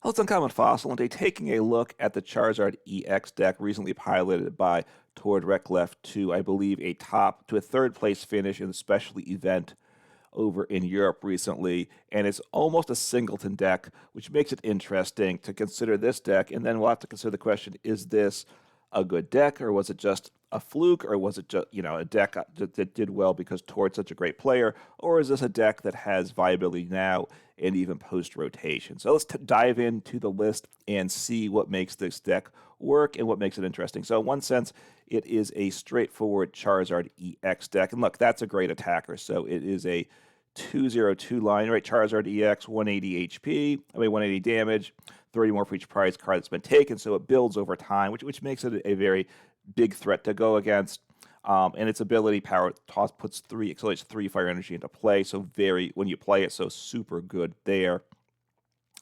Well, it's Uncommon Fossil, and today taking a look at the Charizard EX deck recently piloted by Toward Reklev to, I believe, a third place finish in the specialty event over in Europe recently, and it's almost a singleton deck, which makes it interesting to consider this deck, and then we'll have to consider the question, is this a good deck, or was it just a fluke, or was it just, a deck that did well because Tord's such a great player, or is this a deck that has viability now and even post-rotation? So let's dive into the list and see what makes this deck work and what makes it interesting. So in one sense, it is a straightforward Charizard EX deck, and look, that's a great attacker. So it is a 202 line, right? Charizard EX, 180 HP, 180 damage, 30 more for each prize card that's been taken. So it builds over time, which makes it a very big threat to go against. And its ability power accelerates three fire energy into play. So when you play it, so super good there.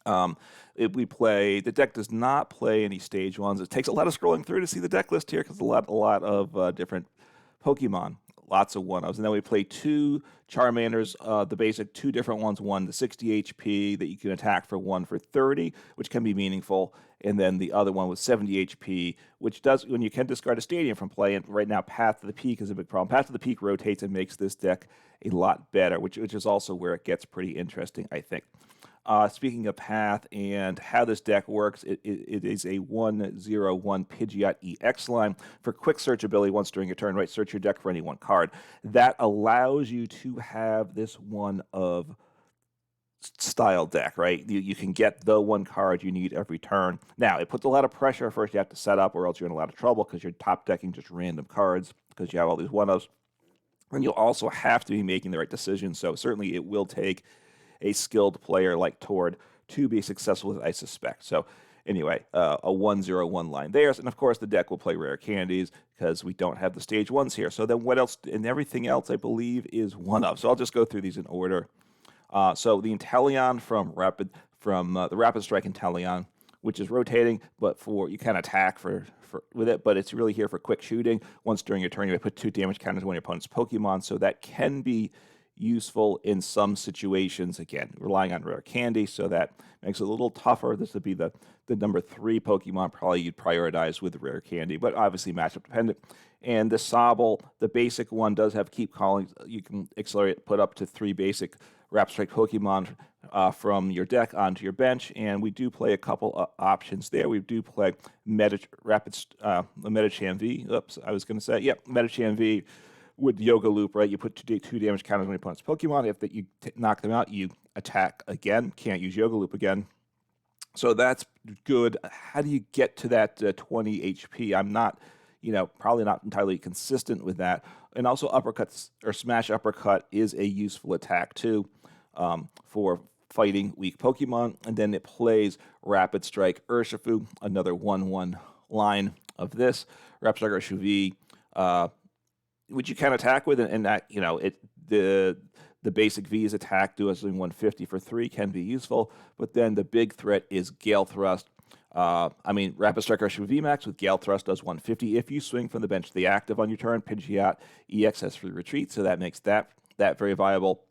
The deck does not play any stage ones. It takes a lot of scrolling through to see the deck list here because a lot of different Pokemon, lots of one-ofs. And then we play two Charmanders, the basic two different ones, one the 60 HP that you can attack for one for 30, which can be meaningful, and then the other one with 70 HP, which does, when you can discard a stadium from play, and right now Path to the Peak is a big problem. Path to the Peak rotates and makes this deck a lot better, which is also where it gets pretty interesting, I think. Speaking of Path and how this deck works, it is a 1/0/1 Pidgeot EX line for quick search ability once during your turn, right? Search your deck for any one card. That allows you to have this one of style deck, right? You can get the one card you need every turn. Now, it puts a lot of pressure first you have to set up, or else you're in a lot of trouble because you're top decking just random cards because you have all these one-ofs. And you'll also have to be making the right decisions. So certainly it will take a skilled player like Tord to be successful, I suspect. So anyway, a 1/0/1 line there. And of course, the deck will play rare candies because we don't have the stage ones here. So then what else? And everything else, I believe, is one of. So I'll just go through these in order. So the Inteleon the Rapid Strike Inteleon, which is rotating, but you can attack with it, but it's really here for quick shooting. Once during your turn, you may put 2 damage counters on your opponent's Pokemon, so that can be useful in some situations, again, relying on rare candy, so that makes it a little tougher. This would be the number 3 Pokemon probably you'd prioritize with rare candy, but obviously matchup dependent. And the Sobble, the basic one, does have Keep Calling. You can accelerate, put up to 3 basic Rapid Strike Pokemon from your deck onto your bench, and we do play a couple options there. We do play Metacham V. Metacham V with Yoga Loop, right? You put 2 damage counters on your opponent's Pokemon. If you knock them out, you attack again. Can't use Yoga Loop again. So that's good. How do you get to that 20 HP? I'm not, probably not entirely consistent with that. And also uppercuts or smash uppercut is a useful attack too for fighting weak Pokemon. And then it plays Rapid Strike Urshifu, another 1/1 line of this. Rapid Strike Urshifu, which you can attack with, and that, the basic V's attack doing 150 for 3 can be useful, but then the big threat is Gale Thrust. Rapid Strike Urshifu VMAX with Gale Thrust does 150 if you swing from the bench to the active on your turn. Pidgeot EX has free retreat, so that makes that very viable.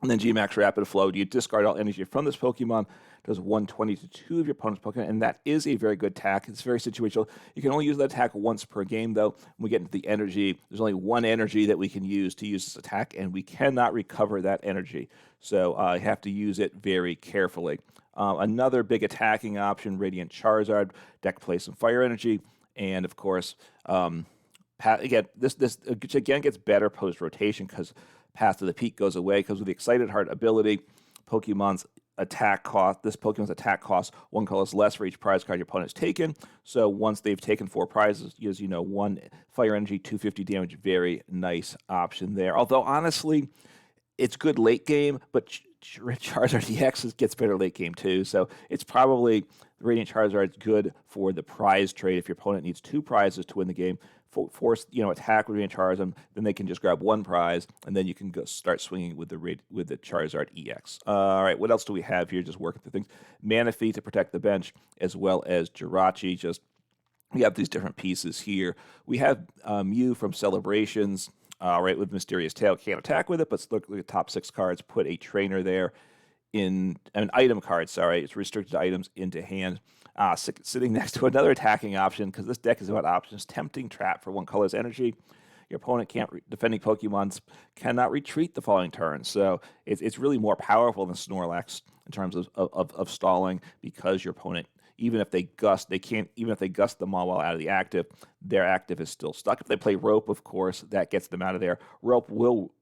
And then Gmax Rapid Flow, you discard all energy from this Pokemon, does 120 to 2 of your opponent's Pokemon, and that is a very good attack. It's very situational. You can only use that attack once per game, though. When we get into the energy, there's only 1 energy that we can use to use this attack, and we cannot recover that energy. So I have to use it very carefully. Another big attacking option, Radiant Charizard. Deck plays some fire energy, and of course, again, this again gets better post-rotation because Path to the Peak goes away, because with the Excited Heart ability, this Pokemon's attack costs 1 colorless less for each prize card your opponent's taken. So once they've taken 4 prizes, as 1 fire energy, 250 damage, very nice option there. Although honestly, it's good late game, but Charizard EX gets better late game too. So it's probably Radiant Charizard is good for the prize trade if your opponent needs 2 prizes to win the game. Force attack with Radiant Charizard, then they can just grab 1 prize, and then you can go start swinging with the Charizard EX. All right, what else do we have here? Just working through things. Manaphy to protect the bench, as well as Jirachi. We have these different pieces here. We have Mew from Celebrations. With Mysterious Tail, can't attack with it, but look at the top 6 cards. Put a trainer there item card, sorry, it's restricted items into hand. Sitting next to another attacking option, because this deck is about options. Tempting Trap for 1 color's energy. Your opponent defending Pokemons cannot retreat the following turn. So it's really more powerful than Snorlax in terms of stalling, because your opponent, even if they gust the Mawile out of the active, their active is still stuck. If they play Rope, of course, that gets them out of there. Rope will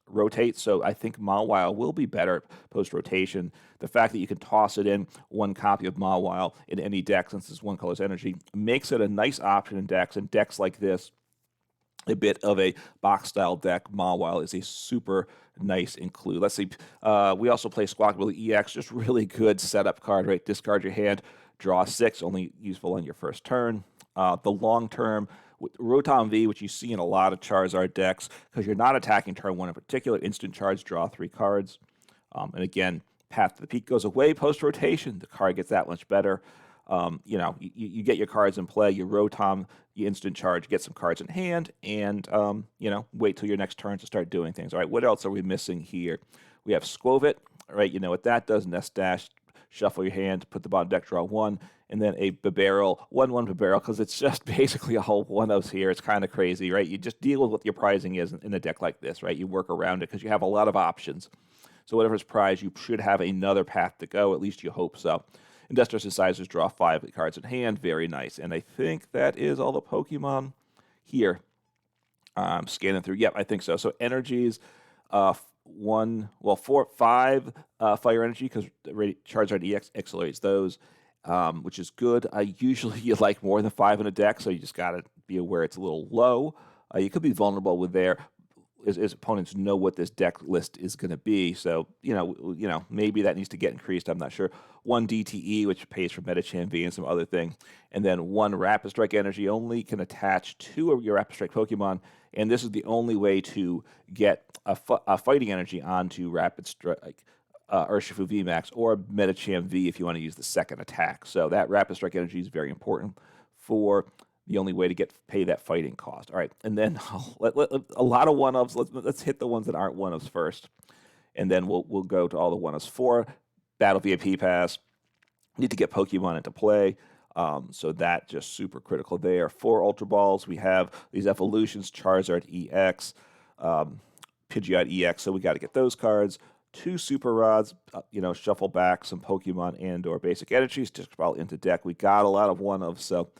rotate, so I think Mawile will be better post-rotation. The fact that you can toss it in 1 copy of Mawile in any deck, since it's 1 color's energy, makes it a nice option in decks. And decks like this, a bit of a box-style deck, Mawile is a super nice include. Let's see, we also play Squawkabilly EX, just really good setup card, right? Discard your hand, draw 6, only useful on your first turn. The long-term Rotom V, which you see in a lot of Charizard decks, because you're not attacking turn 1 in particular, instant charge, draw 3 cards. And again, Path to the Peak goes away post-rotation. The card gets that much better. You get your cards in play, you Rotom, you instant charge, get some cards in hand, and, wait till your next turn to start doing things. All right, what else are we missing here? We have Skwovet, right? You know what that does, Nest Dash, shuffle your hand, put the bottom deck, draw 1, and then a Bibarel, 1/1 Bibarel, because it's just basically a whole one-ofs here. It's kind of crazy, right? You just deal with what your prizing is in a deck like this, right? You work around it because you have a lot of options. So whatever's prized, you should have another path to go, at least you hope so. Industrious Incisors, draw 5 cards in hand, very nice. And I think that is all the Pokemon here. I'm scanning through. Yep, I think so. So energies, 5 fire energy, because Charizard EX accelerates those, which is good. Usually you like more than 5 in a deck, so you just got to be aware it's a little low. You could be vulnerable with there. As opponents know what this deck list is going to be, so maybe that needs to get increased. I'm not sure. 1 DTE, which pays for Medicham V and some other thing, and then 1 Rapid Strike energy only can attach 2 of your Rapid Strike Pokemon, and this is the only way to get a fighting energy onto Rapid Strike, Urshifu VMAX, or Medicham V if you want to use the second attack. So that Rapid Strike energy is very important for the only way to pay that fighting cost. All right, and then a lot of one-ofs. Let's hit the ones that aren't one-ofs first, and then we'll go to all the one-ofs. 4 Battle VIP Pass. Need to get Pokemon into play, so that just super critical there. 4 Ultra Balls. We have these evolutions: Charizard EX, Pidgeot EX. So we got to get those cards. 2 Super Rods. Shuffle back some Pokemon and/or basic energies. Just probably into deck. We got a lot of one-ofs, so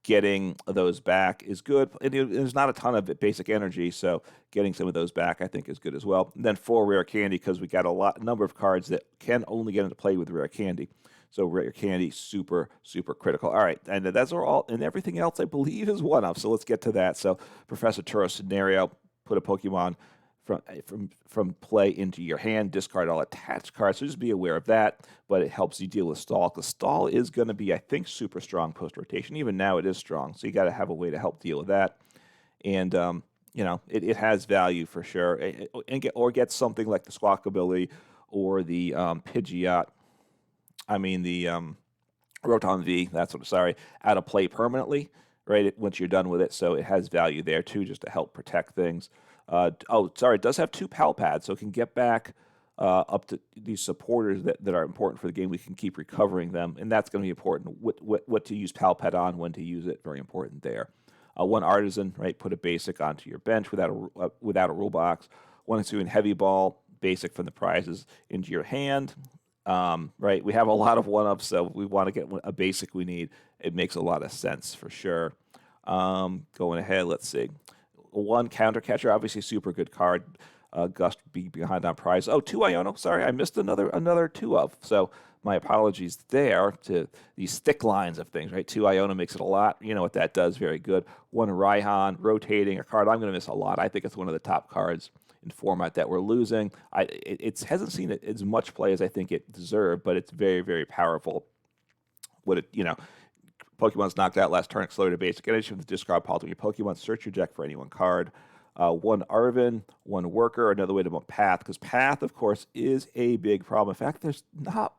getting those back is good. And there's not a ton of basic energy, so getting some of those back I think is good as well. And then 4 Rare Candy, because we got a number of cards that can only get into play with Rare Candy. So Rare Candy, super, super critical. All right, and that's all. And everything else I believe is one-off, so let's get to that. So Professor Turo's scenario, put a Pokemon from play into your hand, discard all attached cards, so just be aware of that, but it helps you deal with stall, because stall is going to be, I think, super strong post-rotation. Even now it is strong, so you got to have a way to help deal with that, and it has value for sure, and get something like the Squawkabilly or the Pidgeot, the Rotom V, out of play permanently, right, once you're done with it, so it has value there too, just to help protect things. It does have 2 Pal Pads, so it can get back up to these supporters that are important for the game. We can keep recovering them, and that's going to be important. What to use Pal Pad on, when to use it, very important there. 1 Artisan, right? Put a basic onto your bench without a rule box. 1 Hisuian Heavy Ball, basic from the prizes into your hand. Right? We have a lot of one-ups, so we want to get a basic we need. It makes a lot of sense for sure. Going ahead, let's see. 1 Counter Catcher, obviously super good card. Gust be behind on prize. 2 Iono. Sorry, I missed another 2 of. So my apologies there to these thick lines of things, right? 2 Iono makes it a lot. You know what that does, very good. 1 Raihan, rotating a card I'm going to miss a lot. I think it's one of the top cards in format that we're losing. It hasn't seen as much play as I think it deserved, but it's very, very powerful. Pokemon's knocked out last turn, accelerated basic energy from the discard pile to your Pokemon. Search your deck for any 1 card. 1 Arvin, 1 Worker, another way to bump Path, because Path, of course, is a big problem. In fact, there's not.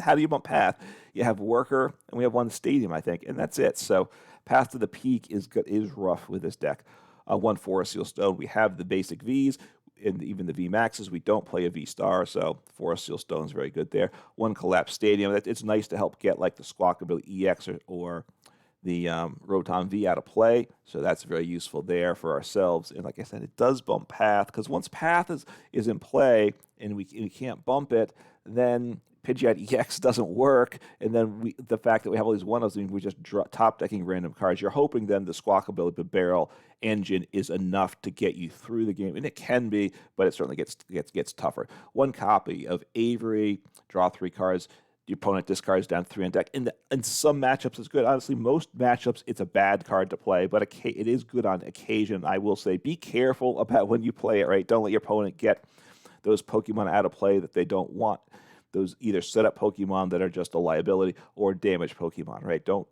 How do you bump Path? You have Worker, and we have 1 Stadium, I think, and that's it. So Path to the Peak is rough with this deck. 1 Forest Seal Stone. We have the basic Vs. in even the V Maxes, we don't play a V Star, so Forest Seal Stone is very good there. One Collapsed Stadium, it's nice to help get like the Squawkabilly EX or the Rotom V out of play, so that's very useful there for ourselves. And like I said, it does bump Path, because once Path is in play and we can't bump it, then Pidgeot EX doesn't work, and then the fact that we have all these one-ofs, I mean, we're just top decking random cards. You're hoping then the Squawkabilly Barrel engine is enough to get you through the game, and it can be, but it certainly gets tougher. One copy of Avery, draw 3 cards. The opponent discards down 3 on deck. In some matchups, it's good. Honestly, most matchups, it's a bad card to play, but it is good on occasion. I will say, be careful about when you play it, right? Don't let your opponent get those Pokemon out of play that they don't want. Those either set up Pokemon that are just a liability or damage Pokemon, right? Don't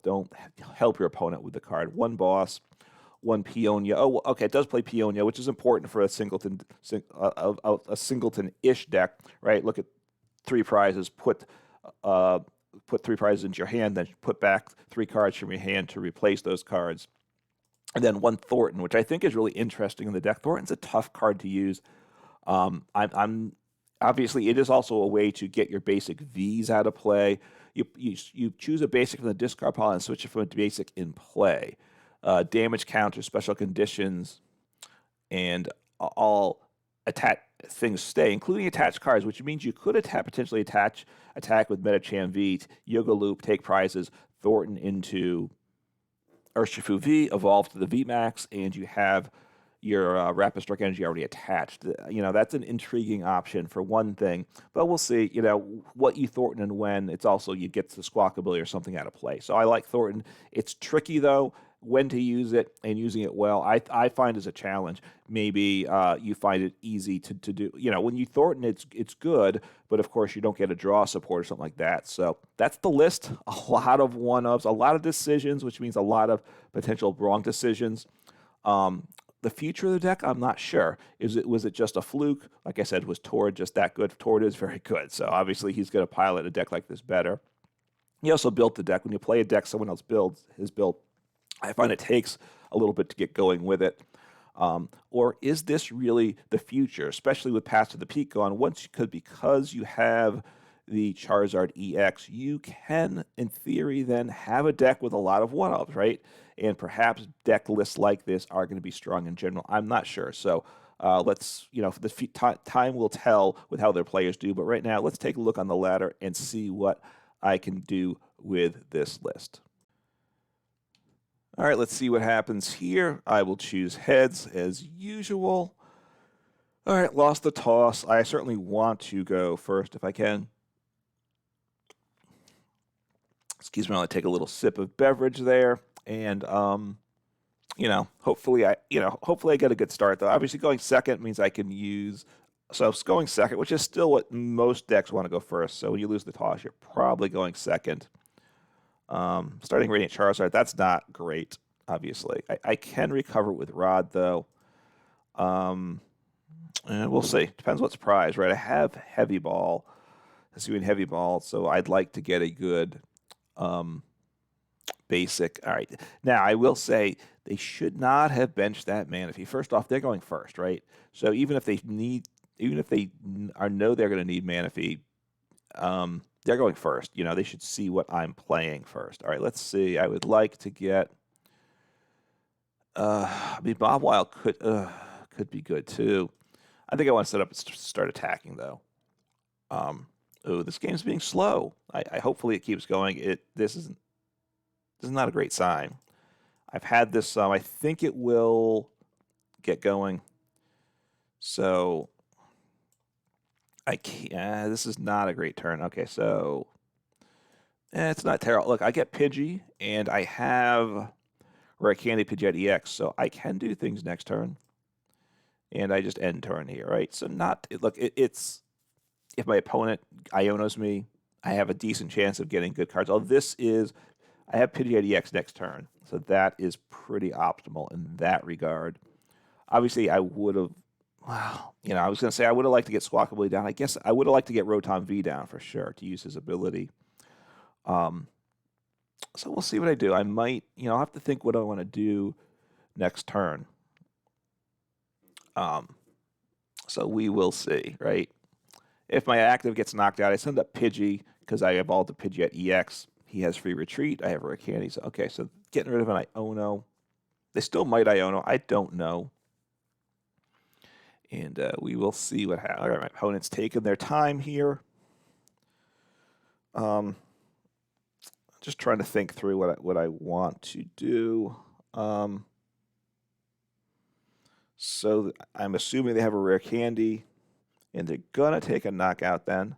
help your opponent with the card. One Boss, one Peonia. Oh, okay, it does play Peonia, which is important for a singleton-ish deck, right? Look at 3 prizes, put 3 prizes into your hand, then put back 3 cards from your hand to replace those cards. And then one Thornton, which I think is really interesting in the deck. Thornton's a tough card to use. I'm obviously, it is also a way to get your basic Vs out of play. You choose a basic from the discard pile and switch it from a basic in play. Damage counter, special conditions, and all attack things stay, including attached cards, which means you could potentially attack with Medicham V, Yoga Loop, take prizes, Thornton into Urshifu V, evolve to the VMAX, and you have your Rapid Strike Energy already attached. That's an intriguing option for one thing, but we'll see, what you Thornton and when. It's also you get the Squawkabilly or something out of play. So I like Thornton. It's tricky, though, when to use it, and using it well, I find is a challenge. Maybe you find it easy to do. When you Thornton, it's good, but of course you don't get a draw support or something like that. So that's the list. A lot of one-ups, a lot of decisions, which means a lot of potential wrong decisions. The future of the deck, I'm not sure. Was it just a fluke? Like I said, was Tord just that good? Tord is very good, so obviously he's going to pilot a deck like this better. He also built the deck. When you play a deck someone else has built, I find it takes a little bit to get going with it. Or is this really the future, especially with Path to the Peak gone? Because you have the Charizard EX, you can, in theory, then have a deck with a lot of one-ups, right? And perhaps deck lists like this are going to be strong in general. I'm not sure. So time will tell with how their players do. But right now, let's take a look on the ladder and see what I can do with this list. All right, let's see what happens here. I will choose heads as usual. All right, lost the toss. I certainly want to go first if I can. Excuse me, I'll take a little sip of beverage there. And, hopefully I get a good start, though. Obviously, going second means I can use... So going second, which is still what most decks want to go first. So when you lose the toss, you're probably going second. Starting Radiant Charizard, that's not great, obviously. I can recover with Rod, though. And we'll see. Depends what's prized, right? I have Heavy Ball. Let's see, Heavy Ball, so I'd like to get a good... basic. All right. Now, I will say they should not have benched that Manaphy. First off, they're going first, right? So even if they know they're going to need Manaphy, they're going first. They should see what I'm playing first. All right, let's see. I would like to get... Bob Wild could be good, too. I think I want to set up and start attacking, though. This game's being slow. I hopefully it keeps going. This is not a great sign. I've had this, I think it will get going. So, I can't, this is not a great turn. Okay, so, it's not terrible. Look, I get Pidgey, and I have Rare Candy Pidgeot EX, so I can do things next turn. And I just end turn here, right? So it's, if my opponent Ionos me, I have a decent chance of getting good cards. I have Pidgeot EX next turn, so that is pretty optimal in that regard. Obviously, I would have, I was going to say I would have liked to get Squawkabilly down. I guess I would have liked to get Rotom V down for sure to use his ability. So we'll see what I do. I might, I'll have to think what I want to do next turn. So we will see, right? If my active gets knocked out, I send up Pidgey because I evolved the Pidgey at EX. He has free retreat. I have Rare Candy. So, okay, so getting rid of an Iono. They still might Iono. I don't know. And we will see what happens. All right, my opponent's taking their time here. Just trying to think through what I want to do. So I'm assuming they have a Rare Candy, and they're gonna take a knockout then.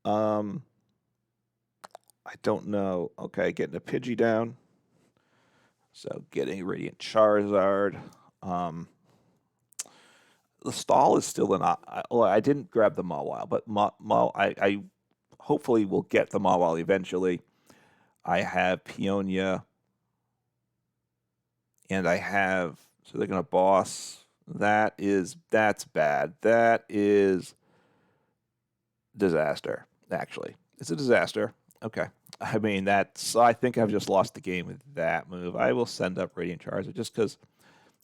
I don't know. Okay, getting a Pidgey down. So getting Radiant Charizard. The stall is still in. Well, I didn't grab the Mawile, but I hopefully will get the Mawile eventually. I have Peonia, and I have. So they're gonna boss. That's bad. That is disaster. Actually, it's a disaster. Okay. I mean, I think I've just lost the game with that move. I will send up Radiant Charizard just because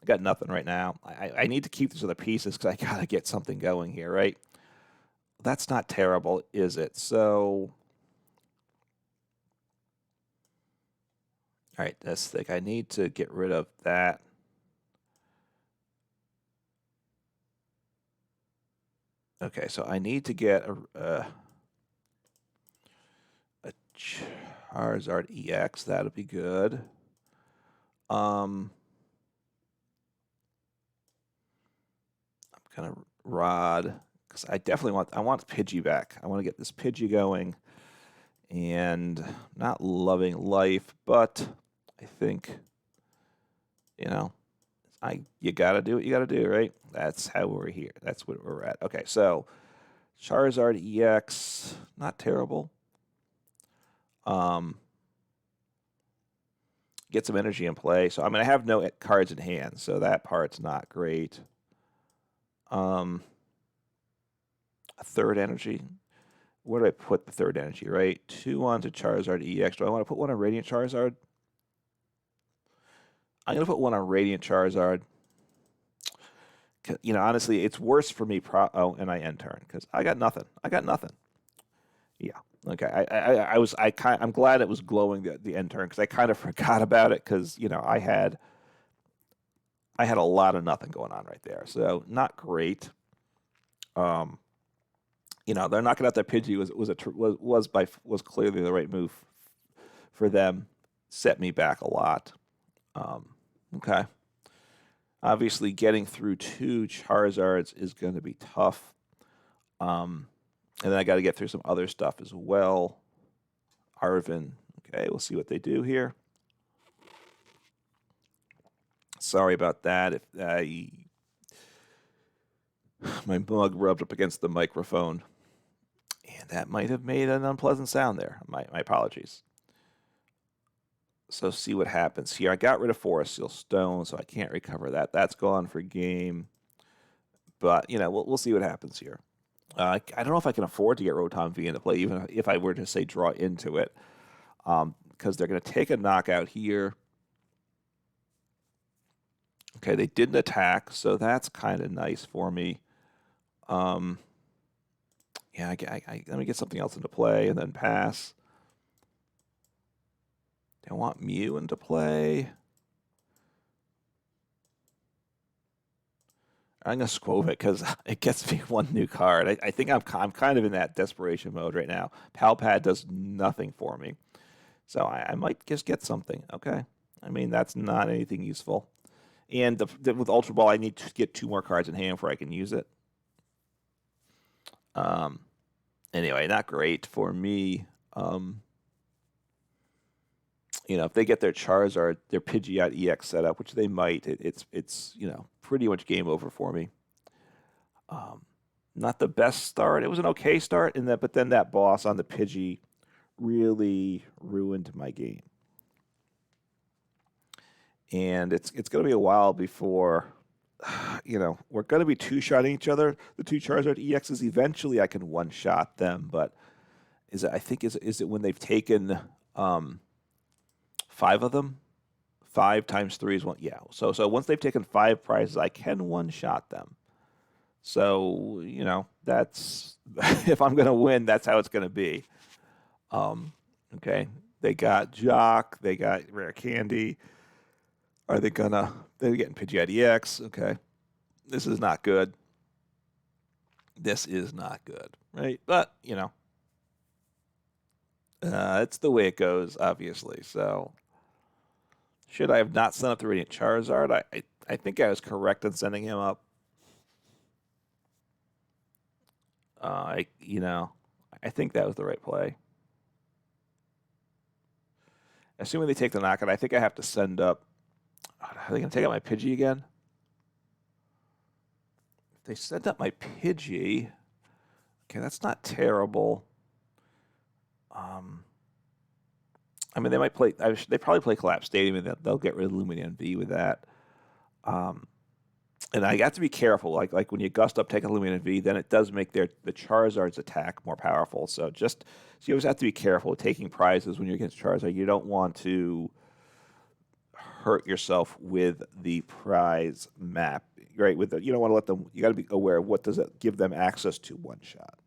I got nothing right now. I need to keep these other pieces because I got to get something going here, right? That's not terrible, is it? So, all right, this thing. I need to get rid of that. Okay, so I need to get a Charizard EX. That'll be good. I'm gonna Rod because I want Pidgey back. I want to get this Pidgey going, and not loving life, but I think you gotta do what you gotta do, right? That's how we're here. That's what we're at. Okay, so Charizard EX, not terrible. Get some energy in play. So I mean, I have no cards in hand, so that part's not great. A third energy. Where do I put the third energy? Right, 2 onto Charizard EX. Do I want to put one on Radiant Charizard? I'm gonna put one on Radiant Charizard. Honestly, it's worse for me. And I end turn because I got nothing. Yeah. Okay. I'm glad it was glowing the end turn because I kind of forgot about it because I had a lot of nothing going on right there. So not great. They're knocking out that Pidgey was clearly the right move for them. Set me back a lot. Okay. Obviously, getting through 2 Charizards is going to be tough. And then I got to get through some other stuff as well. Arvin. Okay, we'll see what they do here. Sorry about that. If my mug rubbed up against the microphone, and that might have made an unpleasant sound there. My apologies. So see what happens here. I got rid of Forest Seal Stone, so I can't recover that. That's gone for game. But we'll see what happens here. I don't know if I can afford to get Rotom V into play, even if I were to say draw into it, because they're going to take a knockout here. Okay, they didn't attack, so that's kind of nice for me. Yeah, let me get something else into play and then pass. I want Mew into play. I'm gonna Squove it because it gets me 1 new card. I think I'm kind of in that desperation mode right now. Palpad does nothing for me, so I might just get something. Okay, I mean that's not anything useful. And with Ultra Ball, I need to get 2 more cards in hand before I can use it. Anyway, not great for me. If they get their Charizard, their Pidgeot EX set up, which they might, it's pretty much game over for me. Not the best start. It was an okay start, but then that boss on the Pidgey really ruined my game. And it's going to be a while before, we're going to be 2-shotting each other. The 2 Charizard EXs. Eventually, I can 1-shot them, but is it when they've taken 5 of them? 5 times 3 is 1. Yeah. So once they've taken 5 prizes, I can 1-shot them. So, that's if I'm going to win, that's how it's going to be. Okay. They got Jock, they got Rare Candy. Are they gonna? They're getting Pidgeot EX. Okay. This is not good. This is not good, right? But it's the way it goes, obviously. So, should I have not sent up the Radiant Charizard? I think I was correct in sending him up. I think that was the right play. Assuming they take the knockout, I think I have to send up. Are they going to take out my Pidgey again? If they send up my Pidgey, okay, that's not terrible. I mean, they might play. They probably play Collapse Stadium, and they'll get rid of Lumineon V with that. And I got to be careful. Like when you gust up, take a Lumineon V, then it does make the Charizard's attack more powerful. So you always have to be careful with taking prizes when you're against Charizard. You don't want to hurt yourself with the prize map, right? You don't want to let them. You got to be aware of what does it give them access to one shot.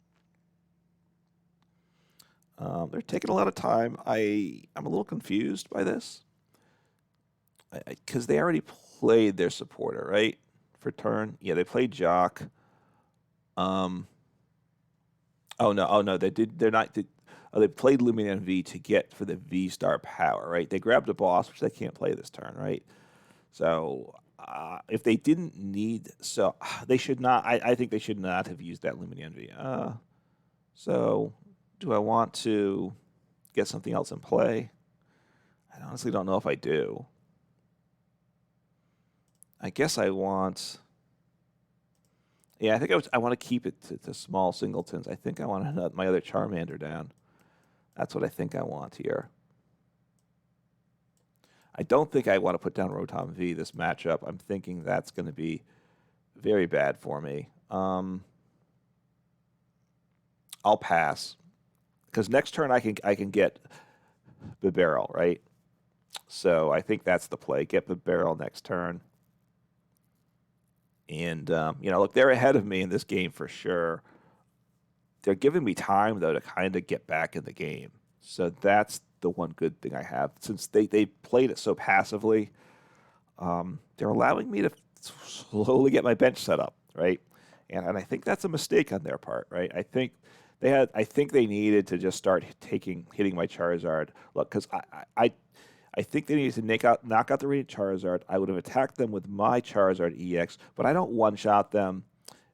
They're taking a lot of time. I'm a little confused by this because they already played their supporter, right? For turn. Yeah, they played Jock. Oh no, they did. They're not. They played Lumineon V to get for the V Star power, right? They grabbed a boss, which they can't play this turn, right? So if they didn't need, so they should not. I think they should not have used that Lumineon V. So do I want to get something else in play? I honestly don't know if I do. I guess I want. Yeah, I think I want to keep it to small singletons. I think I want to nut my other Charmander down. That's what I think I want here. I don't think I want to put down Rotom V this matchup. I'm thinking that's going to be very bad for me. I'll pass because next turn I can get Bibarel, right? So I think that's the play. Get Bibarel next turn. And look, they're ahead of me in this game for sure. They're giving me time though to kind of get back in the game. So that's the one good thing I have. Since they played it so passively, they're allowing me to slowly get my bench set up, right? And I think that's a mistake on their part, right? I think they needed to just start hitting my Charizard. Look, because I think they needed to knock out the Radiant Charizard. I would have attacked them with my Charizard EX, but I don't one-shot them.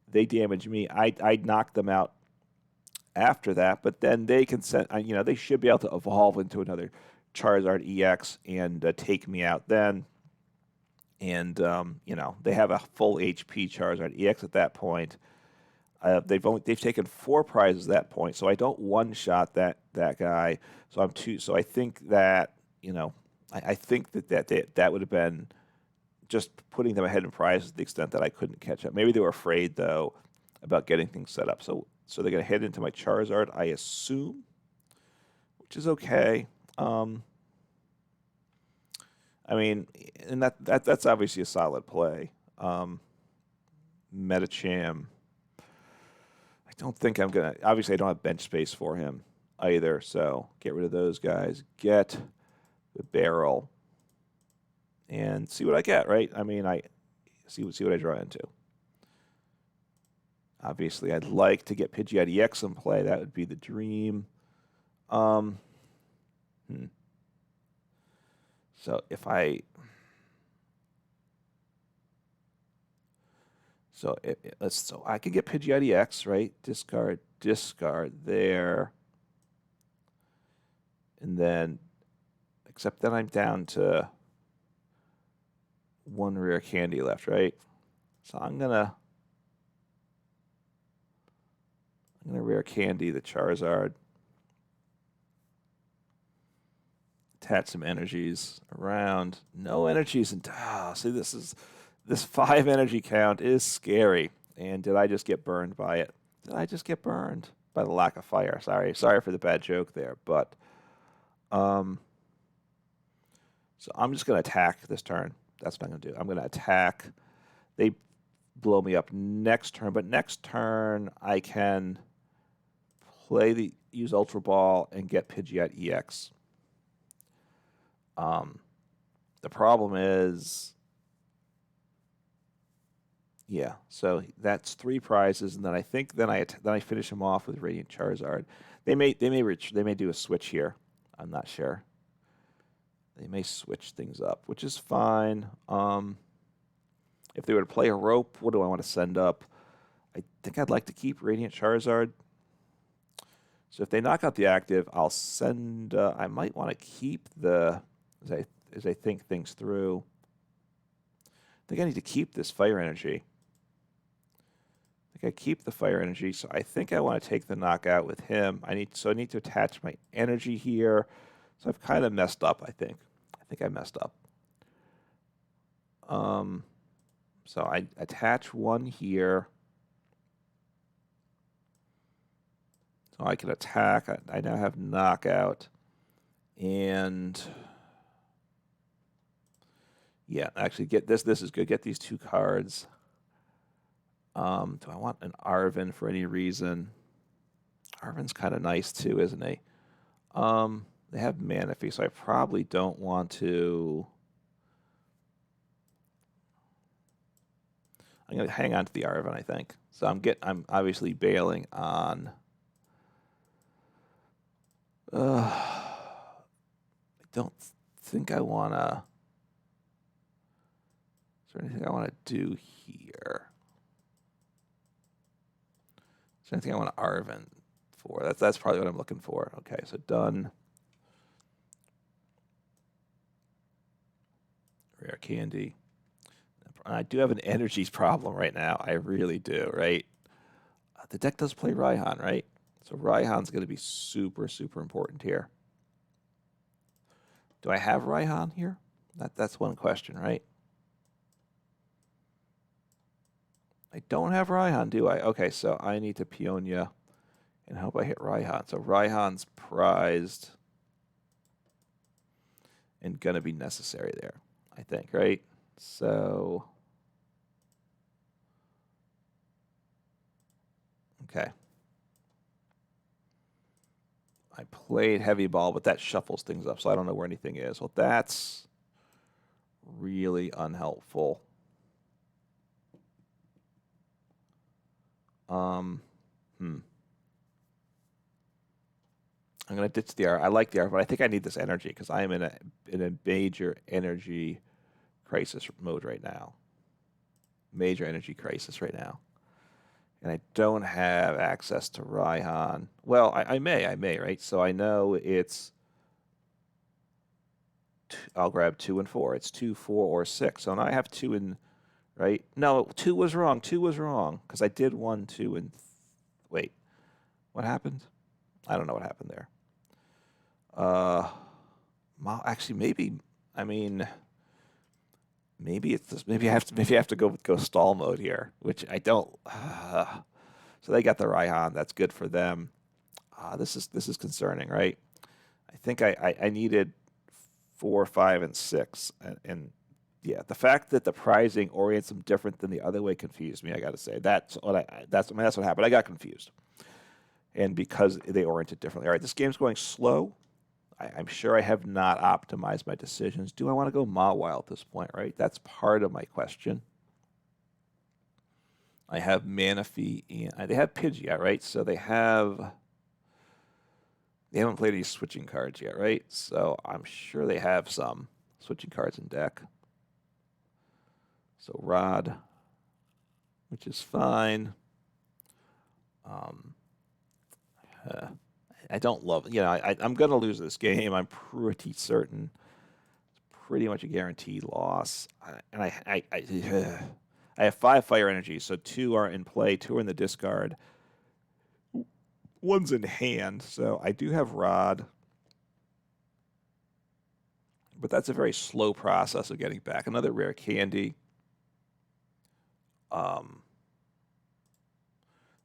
They damage me. I knock them out after that, but then they can they should be able to evolve into another Charizard EX and take me out then. And they have a full HP Charizard EX at that point. They've taken 4 prizes at that point, so I don't one-shot that guy. So I'm two. So I think that I think that would have been just putting them ahead in prizes to the extent that I couldn't catch up. Maybe they were afraid though about getting things set up. So they're going to head into my Charizard, I assume, which is okay. I mean, and that's obviously a solid play. Metacham. I don't think I'm going to. Obviously, I don't have bench space for him either. So get rid of those guys. Get the barrel and see what I get. Right? I mean, I see what I draw into. Obviously, I'd like to get Pidgeot EX in play. That would be the dream. So if I... So I can get Pidgeot EX, right? Discard there. And then, except then I'm down to 1 rare candy left, right? So I'm gonna rare candy the Charizard. Attach some energies around. No energies and see this 5 energy count is scary. And did I just get burned by it? Did I just get burned by the lack of fire? Sorry for the bad joke there, but so I'm just gonna attack this turn. That's what I'm gonna do. I'm gonna attack. They blow me up next turn, but next turn I can use Ultra Ball and get Pidgeot EX. The problem is, yeah. So that's 3 prizes, and then I think then I finish him off with Radiant Charizard. They may do a switch here. I'm not sure. They may switch things up, which is fine. If they were to play a rope, what do I want to send up? I think I'd like to keep Radiant Charizard. So if they knock out the active, I'll send. I might want to keep the as I think things through. I think I need to keep this fire energy. I think I keep the fire energy, so I think I want to take the knockout with him. I need to attach my energy here. So I've kind of messed up, I think. I think I messed up. So I attach one here. So I can attack. I now have knockout. And yeah, actually get this. This is good. Get these 2 cards. Do I want an Arven for any reason? Arven's kind of nice too, isn't he? They have Manaphy, so I probably don't want to. I'm going to hang on to the Arven, I think. So I'm obviously bailing on. I don't think I want to. Is there anything I want to do here? Is there anything I want to Arven for? That's probably what I'm looking for. Okay, so done. Rare candy. I do have an energies problem right now. I really do, right? The deck does play Raihan, right? So Raihan's going to be super, super important here. Do I have Raihan here? That's one question, right? I don't have Raihan, do I? Okay, so I need to Peonia and hope I hit Raihan. So Raihan's prized and going to be necessary there, I think, right? So, okay. I played heavy ball, but that shuffles things up, so I don't know where anything is. Well, that's really unhelpful. I'm going to ditch the R. I like the R, but I think I need this energy because I am in a major energy crisis mode right now. Major energy crisis right now. And I don't have access to Raihan. Well, I may, right? So I know it's. I'll grab 2 and 4. It's 2, 4, or 6. So now I have 2 and. Right? No, 2 was wrong. 2 was wrong because I did 1, 2, and. Wait. What happened? I don't know what happened there. Actually, maybe. I mean, maybe it's this. Maybe I have to go stall mode here, which I don't. So they got the Raihan. That's good for them. This is concerning, right? I think I needed 4, 5, and 6, and yeah, the fact that the prizing orients them different than the other way confused me. I got to say that's what happened. I got confused, and because they oriented differently. All right, this game's going slow. I'm sure I have not optimized my decisions. Do I want to go Mawile at this point, right? That's part of my question. I have Manaphy, and they have Pidgeot, right? So they haven't played any switching cards yet, right? So I'm sure they have some switching cards in deck. So Rod, which is fine. I don't love, I'm going to lose this game. I'm pretty certain. It's pretty much a guaranteed loss. And I have 5 fire energies, so 2 are in play, 2 are in the discard. 1's in hand, so I do have Rod. But that's a very slow process of getting back. Another rare candy.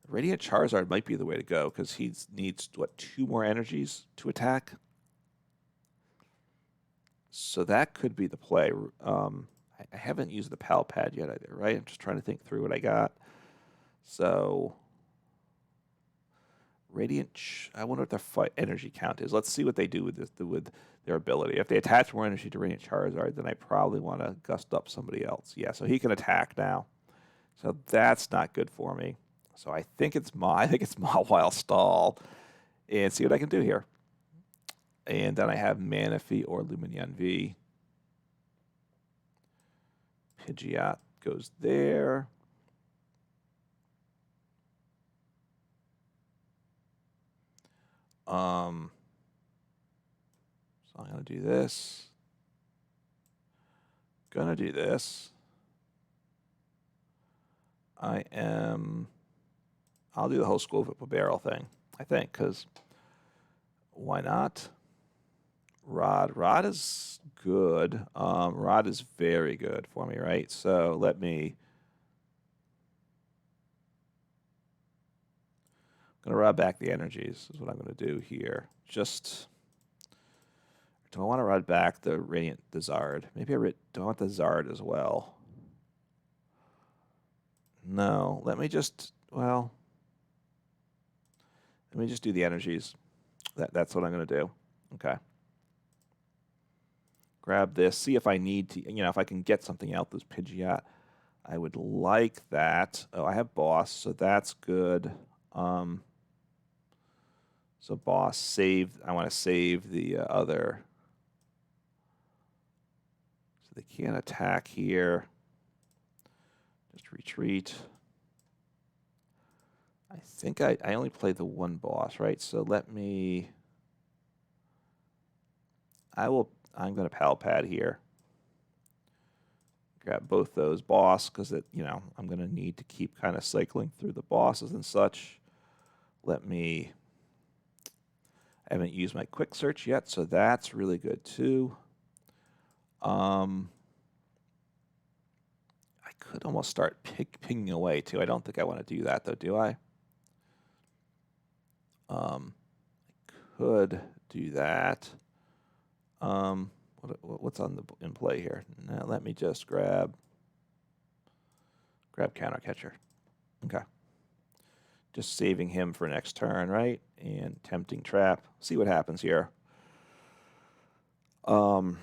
Radiant Charizard might be the way to go because he needs, 2 more energies to attack? So that could be the play. I haven't used the Pal Pad yet either, right? I'm just trying to think through what I got. So, Radiant, I wonder what their fight energy count is. Let's see what they do with this, with their ability. If they attach more energy to Radiant Charizard, then I probably want to gust up somebody else. Yeah, so he can attack now. So that's not good for me. So I think it's Mawile Stall, and see what I can do here. And then I have Manaphy or Lumineon V. Pidgeot goes there. So I'm going to do this. Gonna do this. I'll do the whole School of a Barrel thing, I think, because why not? Rod is good. Rod is very good for me, right? So I'm gonna rod back the energies is what I'm gonna do here. Do I want to rod back the Zard? Maybe do I want the Zard as well? No, let me just do the energies. That's what I'm gonna do. Okay. Grab this, see if I need to, if I can get something out this Pidgeot. I would like that. Oh, I have Boss, so that's good. So Boss, I want to save the other. So they can't attack here. Just retreat. I think I only played the one Boss, right? So I'm going to Pal Pad here. Grab both those Boss because I'm going to need to keep kind of cycling through the bosses and such. I haven't used my quick search yet, so that's really good too. I could almost start pinging away too. I don't think I want to do that though, do I? I could do that. What's in play here? Now let me just grab Counter Catcher. Okay. Just saving him for next turn, right? And Tempting Trap. See what happens here. They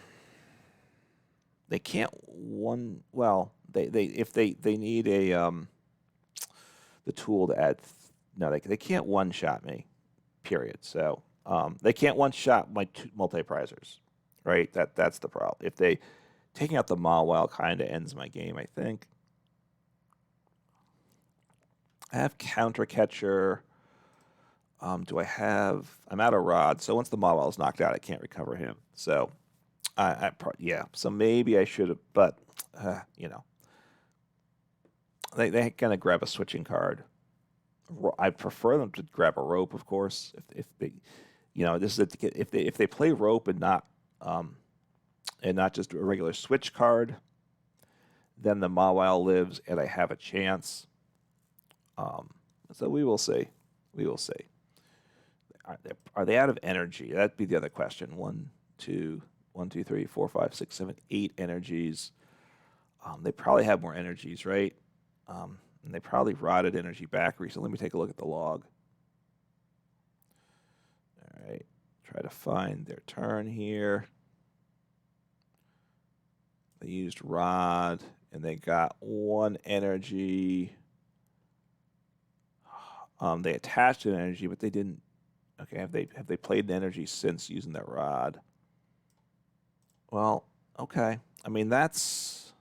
can't if they need the tool to add. No, they can't one shot me. Period. So they can't one shot my multi-prizers, right? That's the problem. If taking out the Mawile kind of ends my game, I think. I have Counter Catcher. I'm out of Rod, so once the Mawile is knocked out, I can't recover him. So, so maybe I should have, but, they kind of grab a switching card. I prefer them to grab a Rope, of course, if they, if they play Rope and not just a regular switch card, then the Mawile lives and I have a chance. So we will see. Are they out of energy? That'd be the other question. 1, 2, 3, 4, 5, 6, 7, 8 energies. They probably have more energies, right? And they probably rotted energy back recently. Let me take a look at the log. All right. Try to find their turn here. They used Rod, and they got 1 energy. They attached an energy, but they didn't. Okay, have they played the energy since using that Rod? Well, okay. I mean, this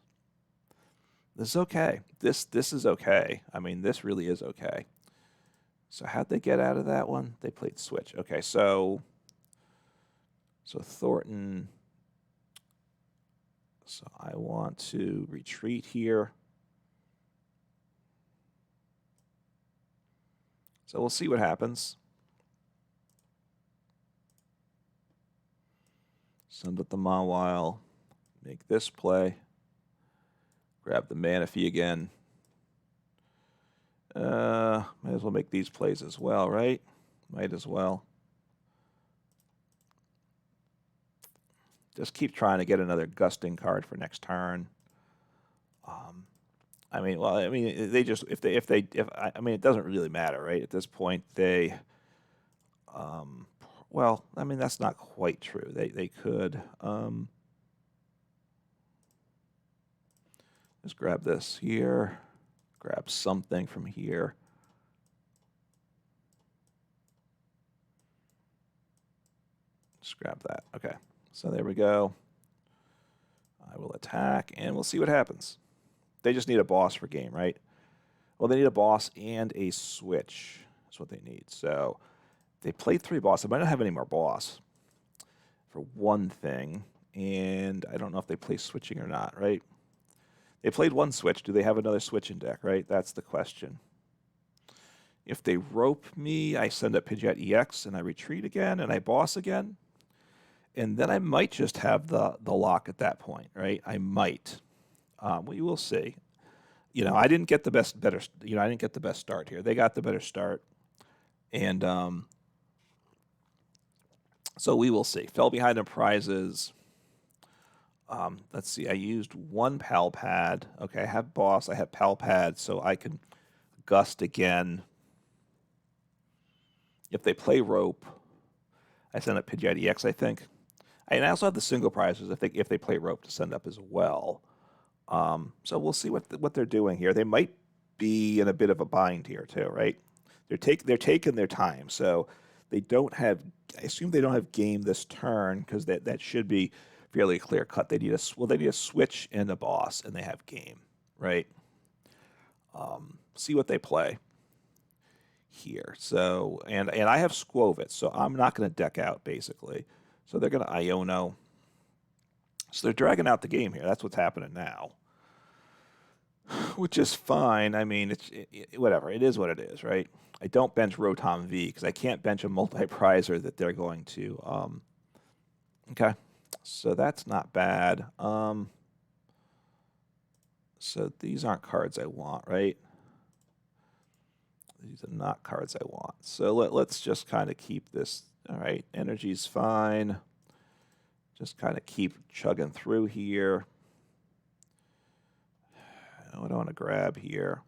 is okay. This is okay. I mean, this really is okay. So how'd they get out of that one? They played Switch. Okay, so Thornton. So I want to retreat here. So we'll see what happens. Send up the Mawile. Make this play. Grab the Manaphy again. Might as well make these plays as well, right? Might as well. Just keep trying to get another gusting card for next turn. I mean, well, I mean, they just if I mean, it doesn't really matter, right? At this point, um, well, I mean, that's not quite true. They could just grab this here, grab something from here. Just grab that. Okay, so there we go. I will attack, and we'll see what happens. They just need a boss for game, right? Well, they need a boss and a switch. That's what they need. So they played 3 boss. They might not have any more boss for one thing, and I don't know if they play switching or not, right? They played 1 switch. Do they have another switch in deck, right? That's the question. If they rope me, I send up Pidgeot EX, and I retreat again, and I boss again. And then I might just have the lock at that point, right? I might. We will see. You know, I didn't get the best start here. They got the better start, and so we will see. Fell behind in prizes. Let's see. I used 1 pal pad. Okay, I have boss. I have pal pad, so I can gust again. If they play rope, I send up Pidgeot EX, I think. And I also have the single prizes if they play rope to send up as well. So we'll see what they're doing here. They might be in a bit of a bind here too, right? They're taking their time, so they don't have. I assume they don't have game this turn because that should be fairly clear cut. They need a switch and a boss, and they have game, right? See what they play here. So and I have Squovit, so I'm not going to deck out basically. So they're going to Iono. So they're dragging out the game here. That's what's happening now, which is fine. I mean, it's whatever. It is what it is, right? I don't bench Rotom V because I can't bench a multi-prizer that they're going to. Okay, so that's not bad. So these aren't cards I want, right? These are not cards I want. So let's just kind of keep this. All right, energy's fine. Just kind of keep chugging through here. What do I want to grab here?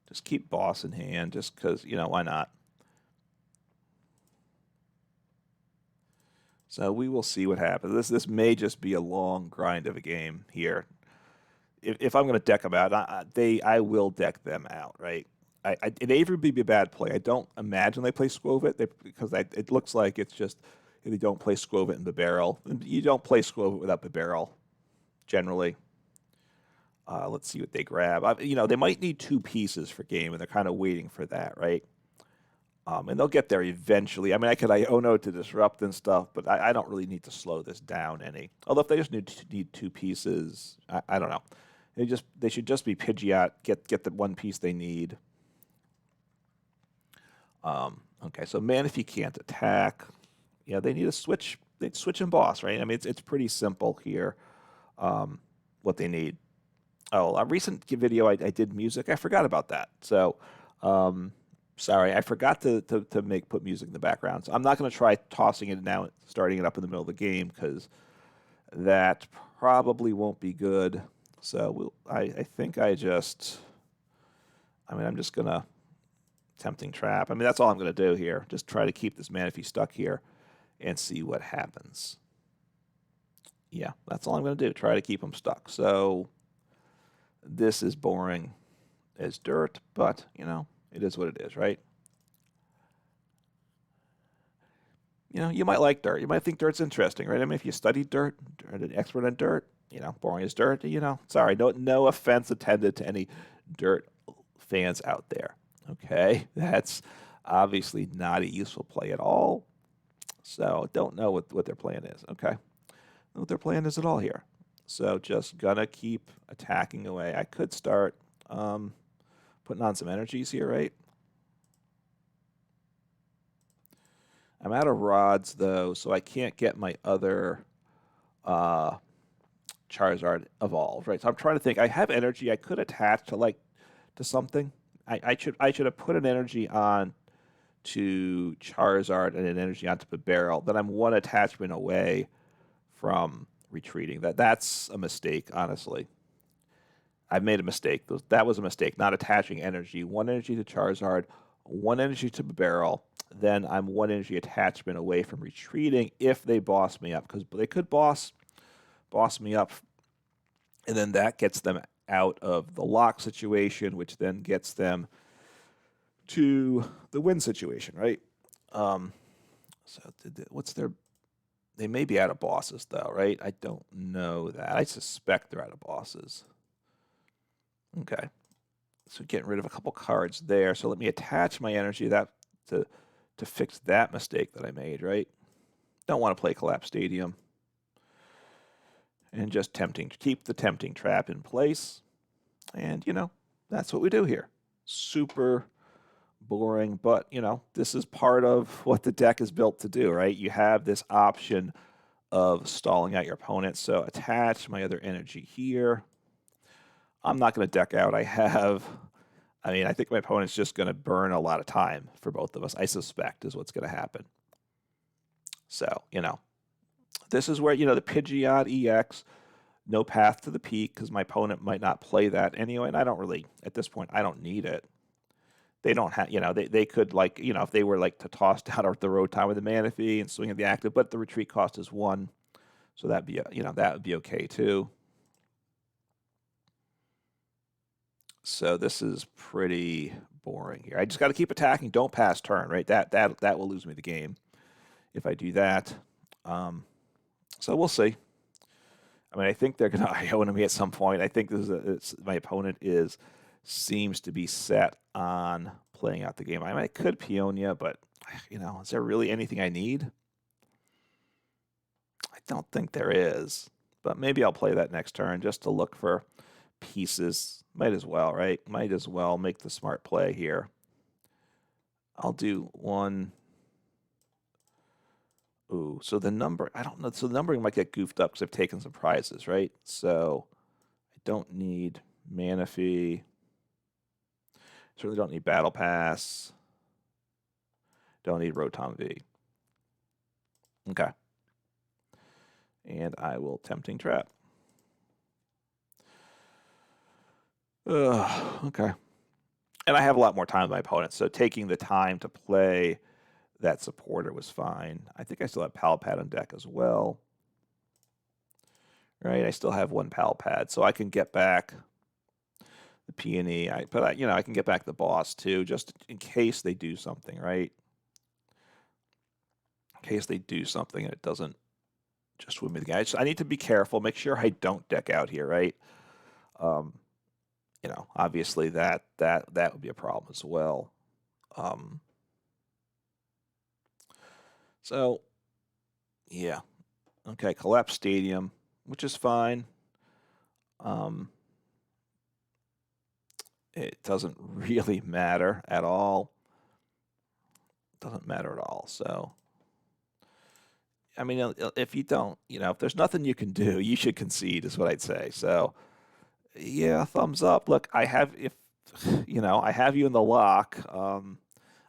Just keep boss in hand, just because, why not? So we will see what happens. This may just be a long grind of a game here. If I'm going to deck them out, I will deck them out, right? It either be a bad play. I don't imagine they play Squovit because it looks like it's just they don't play Squovit in the barrel. You don't play Squovit without the barrel, generally. Let's see what they grab. They might need 2 pieces for game, and they're kind of waiting for that, right? And they'll get there eventually. I mean, I could Iono to disrupt and stuff, but I don't really need to slow this down any. Although if they just need 2 pieces, I don't know. They should just be Pidgeot, get the 1 piece they need. Okay, so Manaphy can't attack. Yeah, they need a switch. They'd switch and boss, right? I mean, it's pretty simple here. What they need. Oh, a recent video I did music. I forgot about that. So, sorry, I forgot to put music in the background. So I'm not going to try tossing it now, starting it up in the middle of the game because that probably won't be good. So I think I'm just gonna tempting trap. I mean, that's all I'm gonna do here. Just try to keep this Manaphy stuck here and see what happens. Yeah, that's all I'm gonna do. Try to keep him stuck. So this is boring as dirt, but it is what it is, right? You might like dirt. You might think dirt's interesting, right? I mean, if you study dirt, or an expert on dirt, boring as dirt, sorry, no offense intended to any dirt fans out there. Okay, that's obviously not a useful play at all. So don't know what their plan is. Okay, what their plan is at all here. So just gonna keep attacking away. I could start putting on some energies here, right? I'm out of rods though, so I can't get my other Charizard evolved, right? So I'm trying to think. I have energy. I could attach to something. I should have put an energy on to Charizard and an energy onto the barrel, then I'm one attachment away from retreating. That's a mistake, honestly. I've made a mistake. That was a mistake, not attaching energy. One energy to Charizard, one energy to the barrel. Then I'm one energy attachment away from retreating if they boss me up, because they could boss me up, and then that gets them out of the lock situation, which then gets them to the win situation, right? So what's their? They may be out of bosses though, right? I don't know that. I suspect they're out of bosses. Okay, so getting rid of a couple cards there. So let me attach my energy to fix that mistake that I made, right? Don't want to play Collapse Stadium. And just keep the tempting trap in place. And, that's what we do here. Super boring, but, this is part of what the deck is built to do, right? You have this option of stalling out your opponent. So attach my other energy here. I'm not going to deck out. I think my opponent's just going to burn a lot of time for both of us, I suspect, is what's going to happen. So, this is where, the Pidgeot EX, no path to the peak, because my opponent might not play that anyway, and I don't really, at this point, I don't need it. They don't have, they could, if they were, to toss down the road time with the Manaphy and swing at the active, but the retreat cost is 1, so that would be okay, too. So this is pretty boring here. I just got to keep attacking. Don't pass turn, right? That will lose me the game if I do that. So we'll see. I think they're going to Iona me at some point. I think my opponent seems to be set on playing out the game. I could Peonia, but is there really anything I need? I don't think there is, but maybe I'll play that next turn just to look for pieces. Might as well, right? Might as well make the smart play here. I'll do 1. Ooh, so the number, I don't know. So the numbering might get goofed up because I've taken some prizes, right? So I don't need Manaphy. Certainly don't need Battle Pass. Don't need Rotom V. Okay. And I will Tempting Trap. Okay. And I have a lot more time with my opponent, so taking the time to play that supporter was fine. I think I still have Pal Pad on deck as well. Right, I still have 1 Pal Pad, so I can get back the Peony. But I can get back the boss too, just in case they do something, right? In case they do something and it doesn't just win me the game. I need to be careful, make sure I don't deck out here, right? Obviously that would be a problem as well. So, yeah. Okay, Collapse Stadium, which is fine. It doesn't really matter at all. Doesn't matter at all. So, if you don't, if there's nothing you can do, you should concede, is what I'd say. So, yeah, thumbs up. Look, I have you in the lock.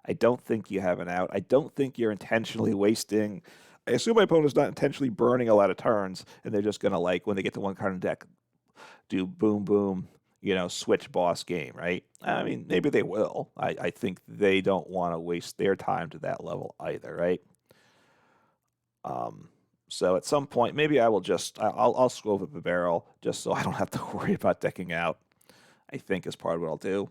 I don't think you have an out. I don't think you're intentionally wasting. I assume my opponent's not intentionally burning a lot of turns, and they're just gonna when they get to 1 card in deck, do boom boom, switch boss game, right? Maybe they will. I think they don't want to waste their time to that level either, right? So at some point, maybe I will I'll scroll up the barrel just so I don't have to worry about decking out. I think is part of what I'll do.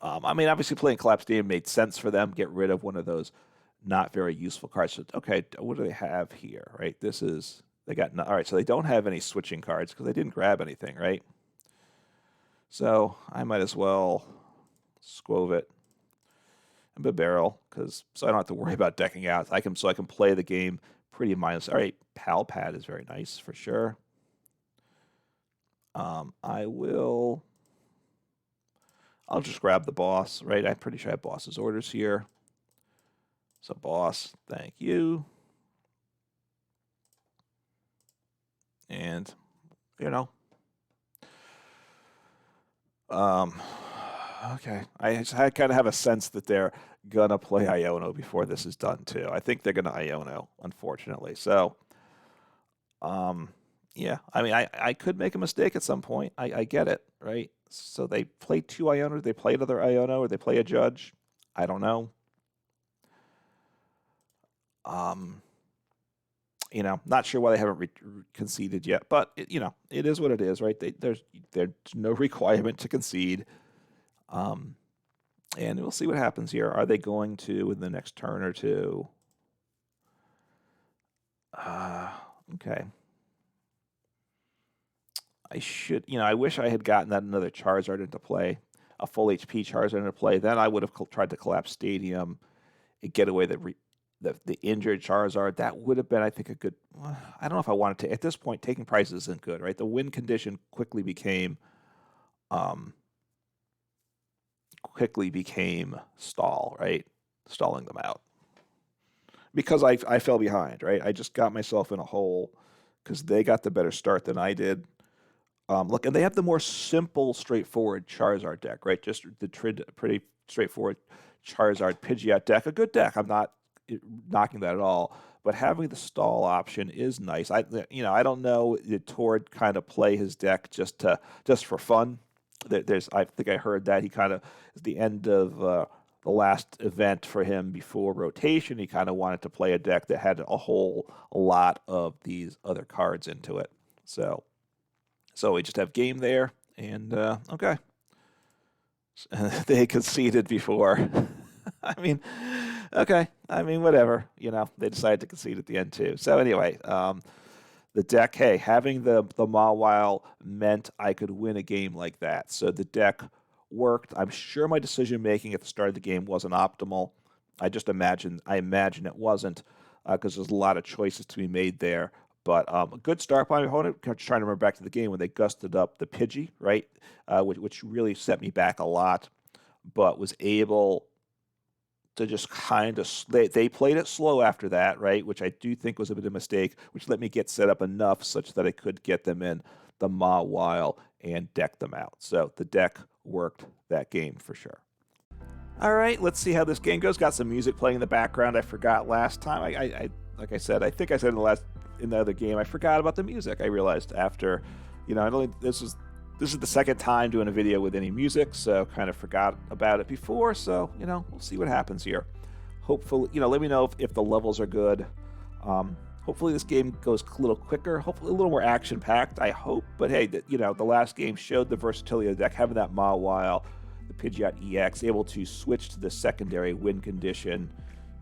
Obviously playing Collapse Stadium made sense for them. Get rid of one of those not very useful cards. So, okay, what do they have here, right? All right, so they don't have any switching cards because they didn't grab anything, right? So I might as well Squove it and barrel so I don't have to worry about decking out. I can play the game pretty mindless. All right, Pal Pad is very nice for sure. I'll just grab the boss, right? I'm pretty sure I have boss's orders here. So boss, thank you. And, Okay. I kind of have a sense that they're gonna play Iono before this is done too. I think they're gonna Iono, unfortunately. So, um, yeah. I mean, I could make a mistake at some point. I get it, right? So they play two Iono. They play another Iono, or they play a Judge. I don't know. Um, not sure why they haven't conceded yet, but it is what it is, right? There's no requirement to concede. And we'll see what happens here. Are they going to in the next turn or two? Okay. I wish I had gotten that another Charizard into play, a full HP Charizard into play. Then I would have tried to collapse Stadium and get away the injured Charizard. That would have been, I think, a good. I don't know if I wanted to. At this point, taking prices isn't good, right? The win condition quickly became stall, right? Stalling them out. Because I fell behind, right? I just got myself in a hole because they got the better start than I did. Look, and they have the more simple, straightforward Charizard deck, right? Just the pretty straightforward Charizard Pidgeot deck. A good deck. I'm not knocking that at all. But having the stall option is nice. I don't know. Did Tord kind of play his deck just for fun? I think I heard that he kind of at the end of the last event for him before rotation, he kind of wanted to play a deck that had a lot of these other cards into it. So we just have game there, and okay. They conceded before. I mean, okay. I mean, whatever. They decided to concede at the end too. So anyway, the deck, hey, having the Mawile meant I could win a game like that. So the deck worked. I'm sure my decision making at the start of the game wasn't optimal. I imagine it wasn't because there's a lot of choices to be made there. But a good start by my opponent. I'm trying to remember back to the game when they gusted up the Pidgey, right, which really set me back a lot, but was able to just kind of they played it slow after that, right, which I do think was a bit of a mistake, which let me get set up enough such that I could get them in the Mawile and deck them out. So the deck worked that game for sure. All right, let's see how this game goes. Got some music playing in the background. I forgot last time. I like I said, I think I said in the other game, I forgot about the music. I realized after, this is the second time doing a video with any music, so kind of forgot about it before. So we'll see what happens here. Hopefully, let me know if the levels are good. Hopefully this game goes a little quicker. Hopefully a little more action packed. I hope. But hey, the last game showed the versatility of the deck, having that Mawile, the Pidgeot EX, able to switch to the secondary win condition.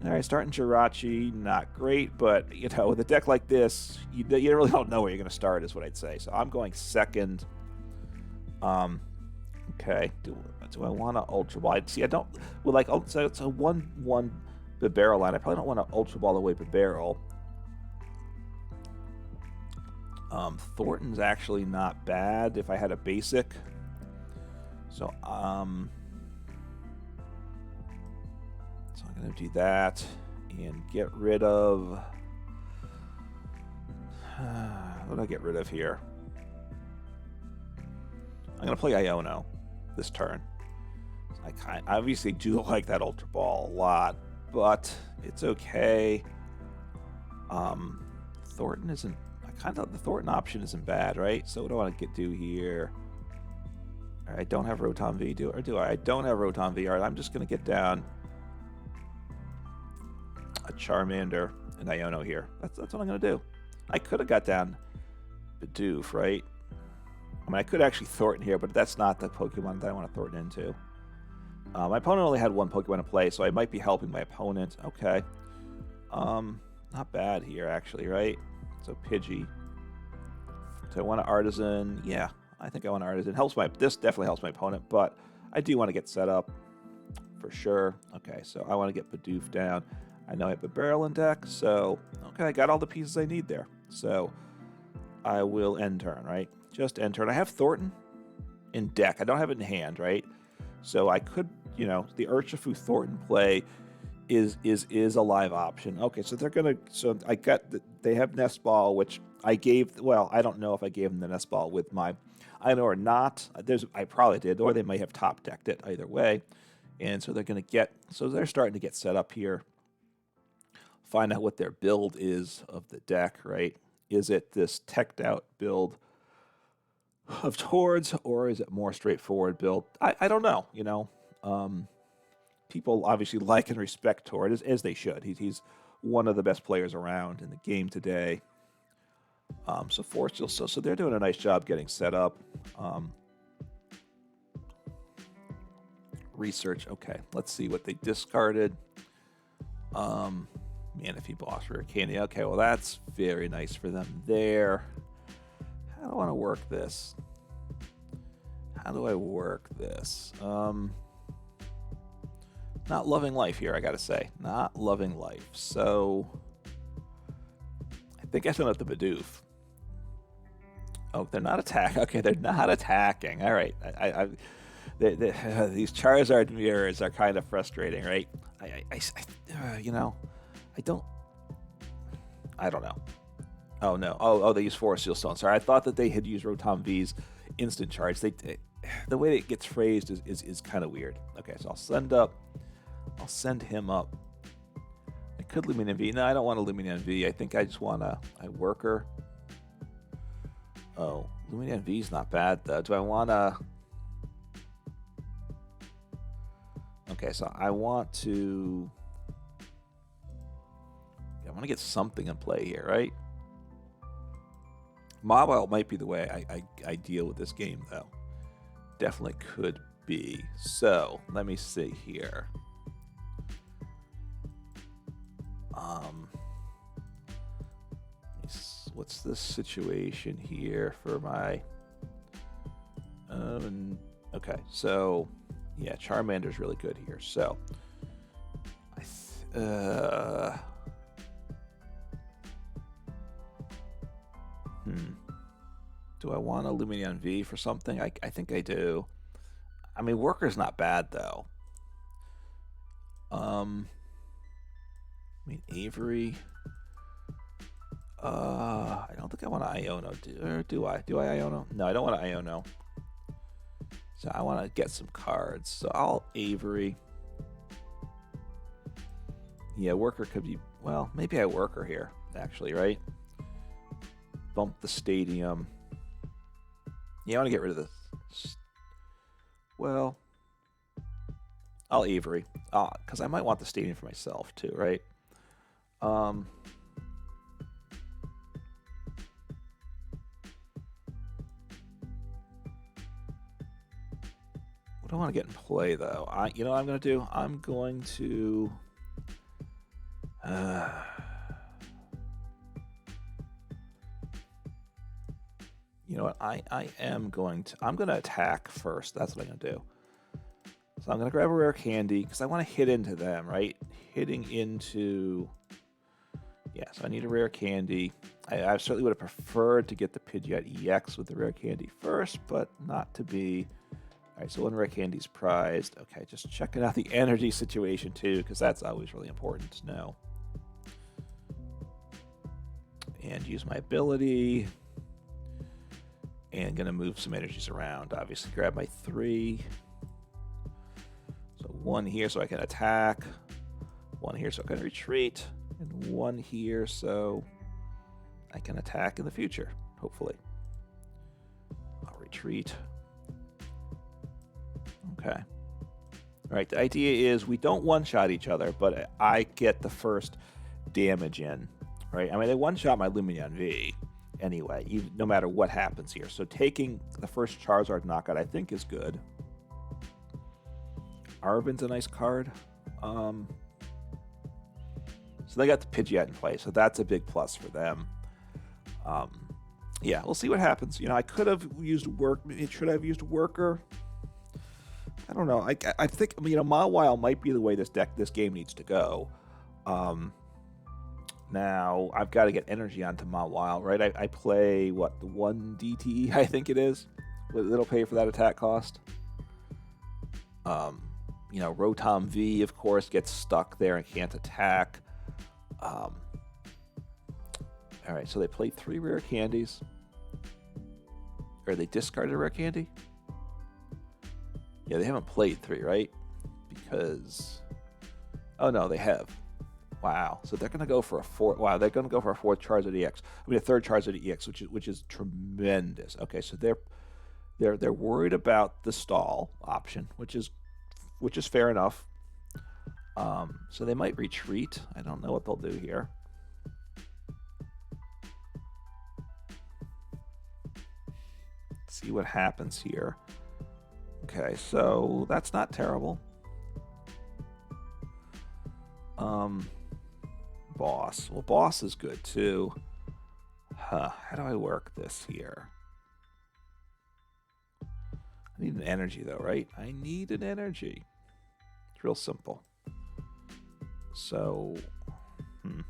All right, starting Jirachi, not great, but with a deck like this, you really don't know where you're going to start, is what I'd say. So I'm going second. Okay. Do I want to Ultra Ball? See, I don't. Well, so it's a 1/1 Bibarel line. I probably don't want to Ultra Ball away Bibarel. Thornton's actually not bad if I had a basic. So I'm going to do that and get rid of. What do I get rid of here? I'm going to play Iono this turn. I obviously do like that Ultra Ball a lot, but it's okay. Thornton isn't. The Thornton option isn't bad, right? So what do I want to do here? All right, I don't have Rotom V, do I? I don't have Rotom V. All right, I'm just going to get down a Charmander and Iono here. That's what I'm going to do. I could have got down Bidoof, right? I mean, I could actually Thornton here, but that's not the Pokemon that I want to Thornton into. My opponent only had one Pokemon to play, so I might be helping my opponent. Okay. Not bad here, actually, right? So Pidgey. So I want an Artisan. Yeah, I think I want an Artisan. This definitely helps my opponent, but I do want to get set up for sure. Okay, so I want to get Bidoof down. I know I have a barrel in deck, so okay, I got all the pieces I need there. So I will end turn, right? Just end turn. I have Thornton in deck. I don't have it in hand, right? So I could, the Urshifu Thornton play is a live option. Okay, so they're gonna. So I got. They have Nest Ball, which I gave. Well, I don't know if I gave them the Nest Ball with my, I know or not. I probably did, or they may have top decked it. Either way, and so they're gonna get. So they're starting to get set up here. Find out what their build is of the deck. Right? Is it this teched out build of Tords, or is it more straightforward build? I don't know. People obviously like and respect Tord, as they should. He's one of the best players around in the game today. So Force, so they're doing a nice job getting set up. Research, okay. Let's see what they discarded. Manaphy Boss, Rare Candy. Okay, well that's very nice for them there. How do I want to work this? How do I work this? Not loving life here, I gotta say. Not loving life. So I think I sent out the Bidoof. Oh, they're not attacking. Okay, they're not attacking. All right. These Charizard mirrors are kind of frustrating, right? I don't know. Oh no. Oh, they use Forest Seal Stone. Sorry, I thought that they had used Rotom V's instant charge. The way it gets phrased is kind of weird. Okay, so I'll send him up. I could Lumineon V. No, I don't want a Lumineon V. I think I just want a worker. Oh, Lumineon V is not bad though. Do I want to? Okay, so I want to. I want to get something in play here, right? Mobile might be the way I deal with this game, though. Definitely could be. So let me see here. What's the situation here for my? Okay, so yeah, Charmander's really good here. So do I want a Lumineon V for something? I think I do. I mean, Worker's not bad though. Avery. I don't think I want to Iono. Do I? Do I Iono? No, I don't want to Iono. So I want to get some cards. So I'll Avery. Yeah, Worker could be. Well, maybe I Worker here, actually, right? Bump the Stadium. Yeah, I want to get rid of this. Well, I'll Avery. Because I might want the Stadium for myself, too, right? What do I want to get in play, though? You know what I'm going to do? I'm going to... you know what? I'm going to attack first. That's what I'm going to do. So I'm going to grab a rare candy because I want to hit into them, right? Hitting into... Yeah, so I need a rare candy. I certainly would have preferred to get the Pidgeot EX with the rare candy first, but not to be. All right, so one rare candy's prized. Okay, just checking out the energy situation too, because that's always really important to know. And use my ability. And going to move some energies around. Obviously, grab my 3. So 1 here so I can attack. 1 here so I can retreat. And 1 here so I can attack in the future, hopefully. I'll retreat. Okay. All right, the idea is we don't one-shot each other, but I get the first damage in, right? I mean, they one-shot my Lumineon V anyway, no matter what happens here. So taking the first Charizard knockout, I think, is good. Arven's a nice card. So they got the Pidgeot in play, so that's a big plus for them. Yeah, we'll see what happens. You know, I could have used should I have used Worker? I don't know. I think, you know, Mawile might be the way this game needs to go. Now I've got to get energy onto Mawile, right? I play what, the 1 DTE, I think it is. It'll pay for that attack cost. You know, Rotom V, of course, gets stuck there and can't attack. All right, so they played 3 rare candies. Or they discarded a rare candy? Yeah, they haven't played 3, right? Because... Oh, no, they have. Wow. So they're going to go for a 4... Wow, they're going to go for a 4th Charizard EX. I mean, a 3rd Charizard EX, which is tremendous. Okay, so they're worried about the stall option, which is fair enough. So they might retreat. I don't know what they'll do here. See what happens here. Okay, so that's not terrible. Boss. Well, boss is good too. How do I work this here? I need an energy though, right? I need an energy. It's real simple. So, do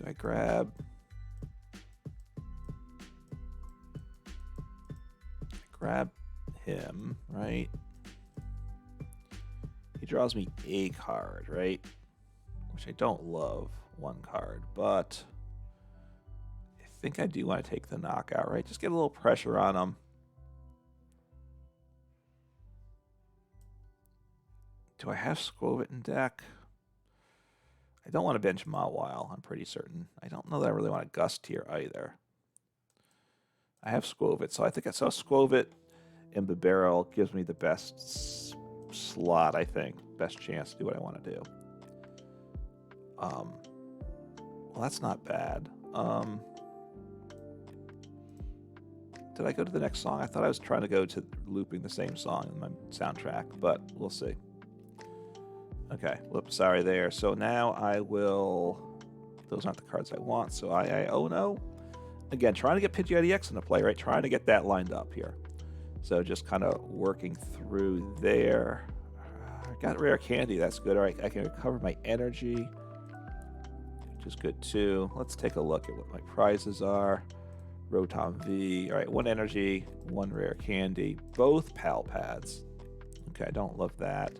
I grab? Grab him, right? He draws me a card, right? Which I don't love, 1 card, but I think I do want to take the knockout, right? Just get a little pressure on him. Do I have Skwovet in deck? I don't want to bench Mawile, I'm pretty certain. I don't know that I really want to Gust here either. I have Skwovet, so I think I saw Skwovet and Bibarel gives me the best slot, I think. Best chance to do what I want to do. Well, that's not bad. Did I go to the next song? I thought I was trying to go to looping the same song in my soundtrack, but we'll see. Okay, whoops, sorry there. So now I will... Those aren't the cards I want, so oh no. Again, trying to get Pidgeot EX into play, right? Trying to get that lined up here. So just kind of working through there. I got rare candy, that's good. All right, I can recover my energy, which is good too. Let's take a look at what my prizes are. Rotom V. All right, 1 energy, 1 rare candy, both Pal Pads. Okay, I don't love that.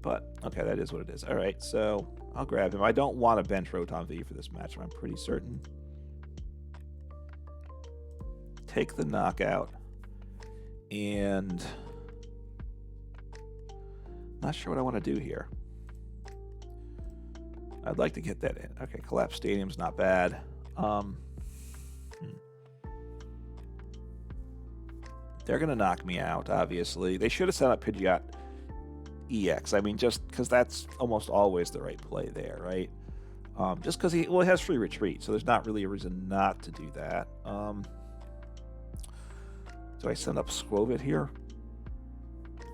But, okay, that is what it is. All right, so I'll grab him. I don't want to bench Rotom V for this match, I'm pretty certain. Take the knockout. And not sure what I want to do here. I'd like to get that in. Okay, Collapse Stadium's not bad. They're going to knock me out, obviously. They should have set up Pidgeot EX. I mean, just because that's almost always the right play there, right? Just because he has free retreat, so there's not really a reason not to do that. Do I send up Skwovet here?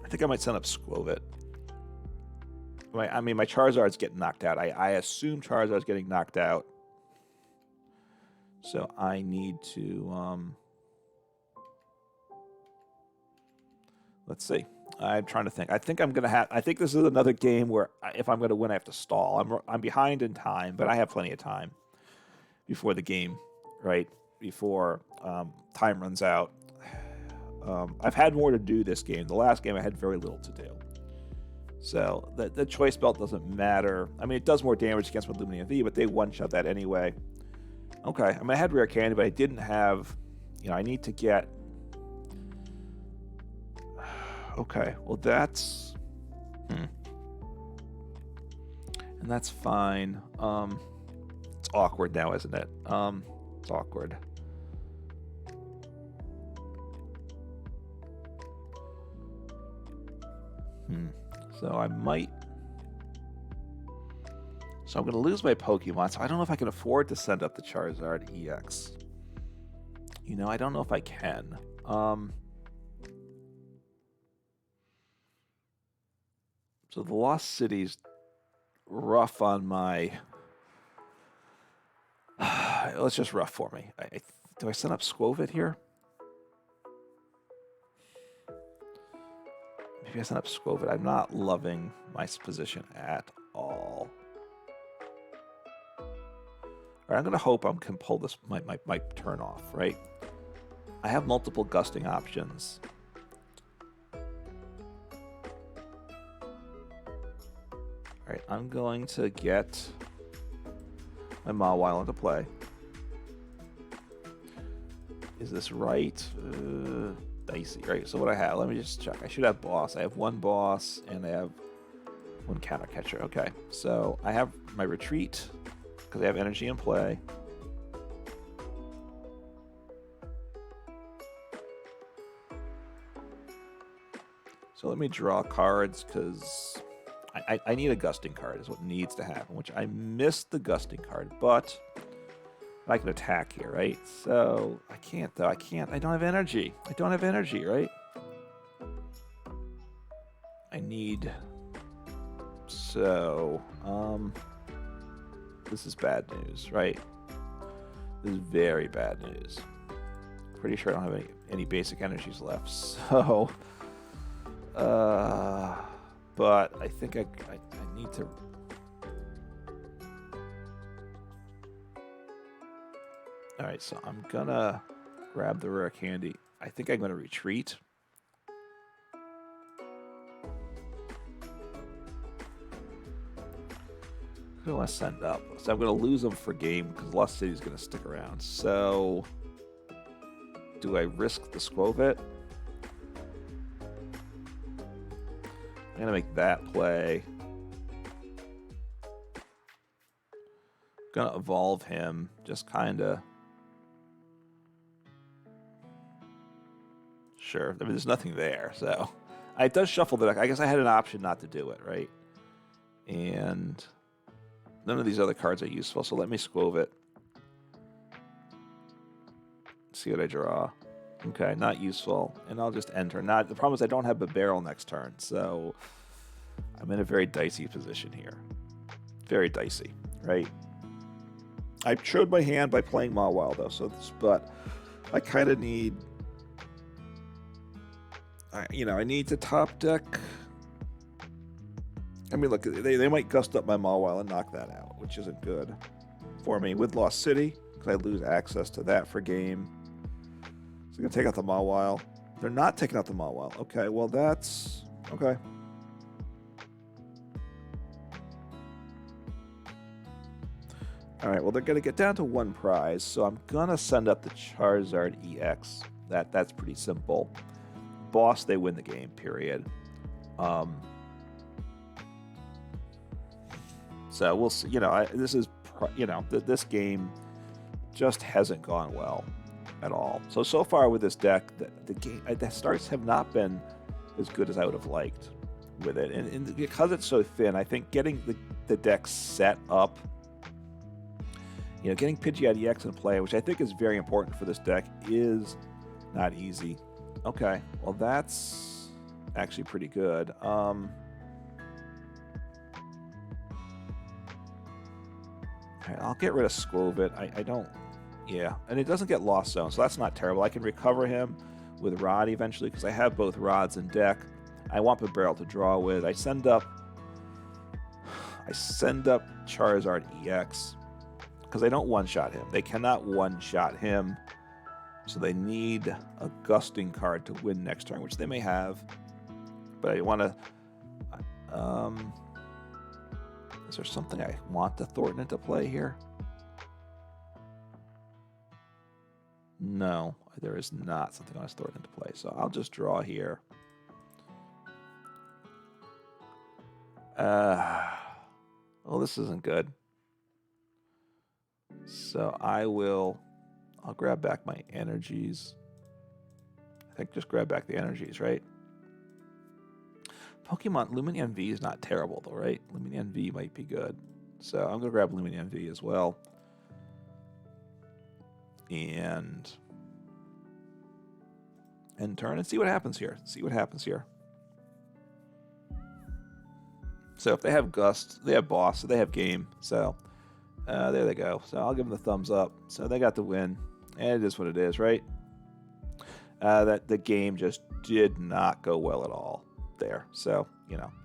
I think I might send up Skwovet. I mean, my Charizard's getting knocked out. I assume Charizard's getting knocked out. So I need to... let's see. I'm trying to think. I think I'm going to have... I think this is another game where if I'm going to win, I have to stall. I'm behind in time, but I have plenty of time before the game, right? Before time runs out. I've had more to do this game. The last game I had very little to do. So the choice belt doesn't matter. I mean, it does more damage against my Lumineon V, but they one-shot that anyway. Okay, I mean, I had rare candy, but I didn't have... You know, I need to get... Okay, well that's... And that's fine. It's awkward now, isn't it? It's awkward. So I might... So I'm going to lose my Pokemon, so I don't know if I can afford to send up the Charizard EX. You know, I don't know if I can. So the Lost City's rough on my... It's just rough for me. Do I send up Skwovet here? Maybe I send up Skwovet. I'm not loving my position at all. All right, I'm going to hope I can pull this my turn off, right? I have multiple gusting options. Alright, I'm going to get my Mawile into play. Is this right? Dicey. Right, so what I have, let me just check. I should have boss. I have one boss, and I have one counter catcher. Okay, so I have my retreat, because I have energy in play. So let me draw cards, because I need a gusting card is what needs to happen, which I missed the gusting card, but I can attack here, right? So I can't, though. I don't have energy. I don't have energy, right? I need... So, this is bad news, right? This is very bad news. Pretty sure I don't have any basic energies left, so... but I think I need to... Alright, so I'm gonna grab the rare candy. I think I'm gonna retreat. Who do I want to send up? So I'm gonna lose them for game because Lost City's gonna stick around. So do I risk the Squovit? I'm gonna make that play. Gonna evolve him, just kinda. Sure, I mean, there's nothing there, so it does shuffle the deck. I guess I had an option not to do it, right? And none of these other cards are useful, so let me Squovit. See what I draw. Okay, not useful, and I'll just enter. Not the problem is I don't have a barrel next turn, so I'm in a very dicey position here. Very dicey, right? I showed my hand by playing Mawile though, but I kind of need, I need to top deck. I mean, look, they might gust up my Mawile and knock that out, which isn't good for me with Lost City because I lose access to that for game. So I'm gonna take out the Mawile. They're not taking out the Mawile. Okay, well that's okay. All right, well they're gonna get down to one prize, so I'm gonna send up the Charizard EX. That's pretty simple. Boss, they win the game. Period. So we'll see. This game just hasn't gone well at all. So far with this deck, the starts have not been as good as I would have liked with it, and because it's so thin, I think getting the deck set up, getting Pidgeot EX in play, which I think is very important for this deck, is not easy. Okay, well that's actually pretty good. I'll get rid of Squovit. I don't... Yeah, and it doesn't get Lost Zone, so that's not terrible. I can recover him with Rod eventually because I have both Rods in deck. I want the barrel to draw with. I send up Charizard EX because I don't one-shot him. They cannot one-shot him, so they need a gusting card to win next turn, which they may have. But I want to... Is there something I want to Thornton into play here? No, there is not something I want to Thornton into play. So I'll just draw here. Well, this isn't good. So I'll grab back my energies. I think just grab back the energies, right? Pokemon Lumineon V is not terrible, though, right? Lumineon V might be good. So I'm going to grab Lumineon V as well. And end turn and see what happens here. So if they have Gust, they have Boss, so they have Game. So there they go. So I'll give them the thumbs up. So they got the win. And it is what it is, right? That the game just did not go well at all there. So,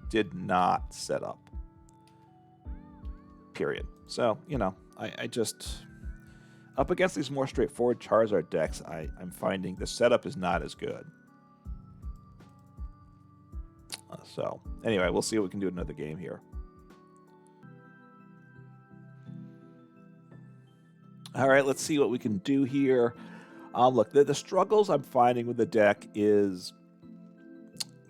did not set up. Period. So, I just... Up against these more straightforward Charizard decks, I'm finding the setup is not as good. So, anyway, we'll see what we can do in another game here. All right, let's see what we can do here. Look, the struggles I'm finding with the deck is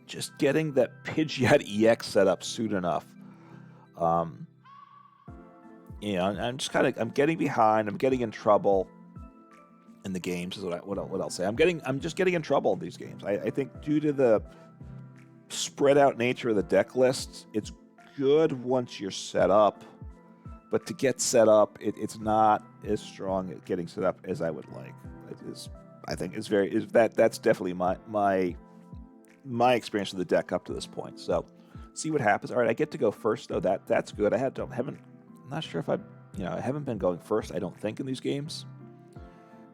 just getting that Pidgeot EX set up soon enough. You know, I'm getting behind. I'm getting in trouble in the games. Is what I'll say. I'm just getting in trouble in these games. I think due to the spread out nature of the deck lists, it's good once you're set up, but to get set up, it's not as strong at getting set up as I would like. I think that's definitely my experience of the deck up to this point. So, see what happens. All right, I get to go first though. That's good. I'm not sure if I haven't been going first. I don't think in these games.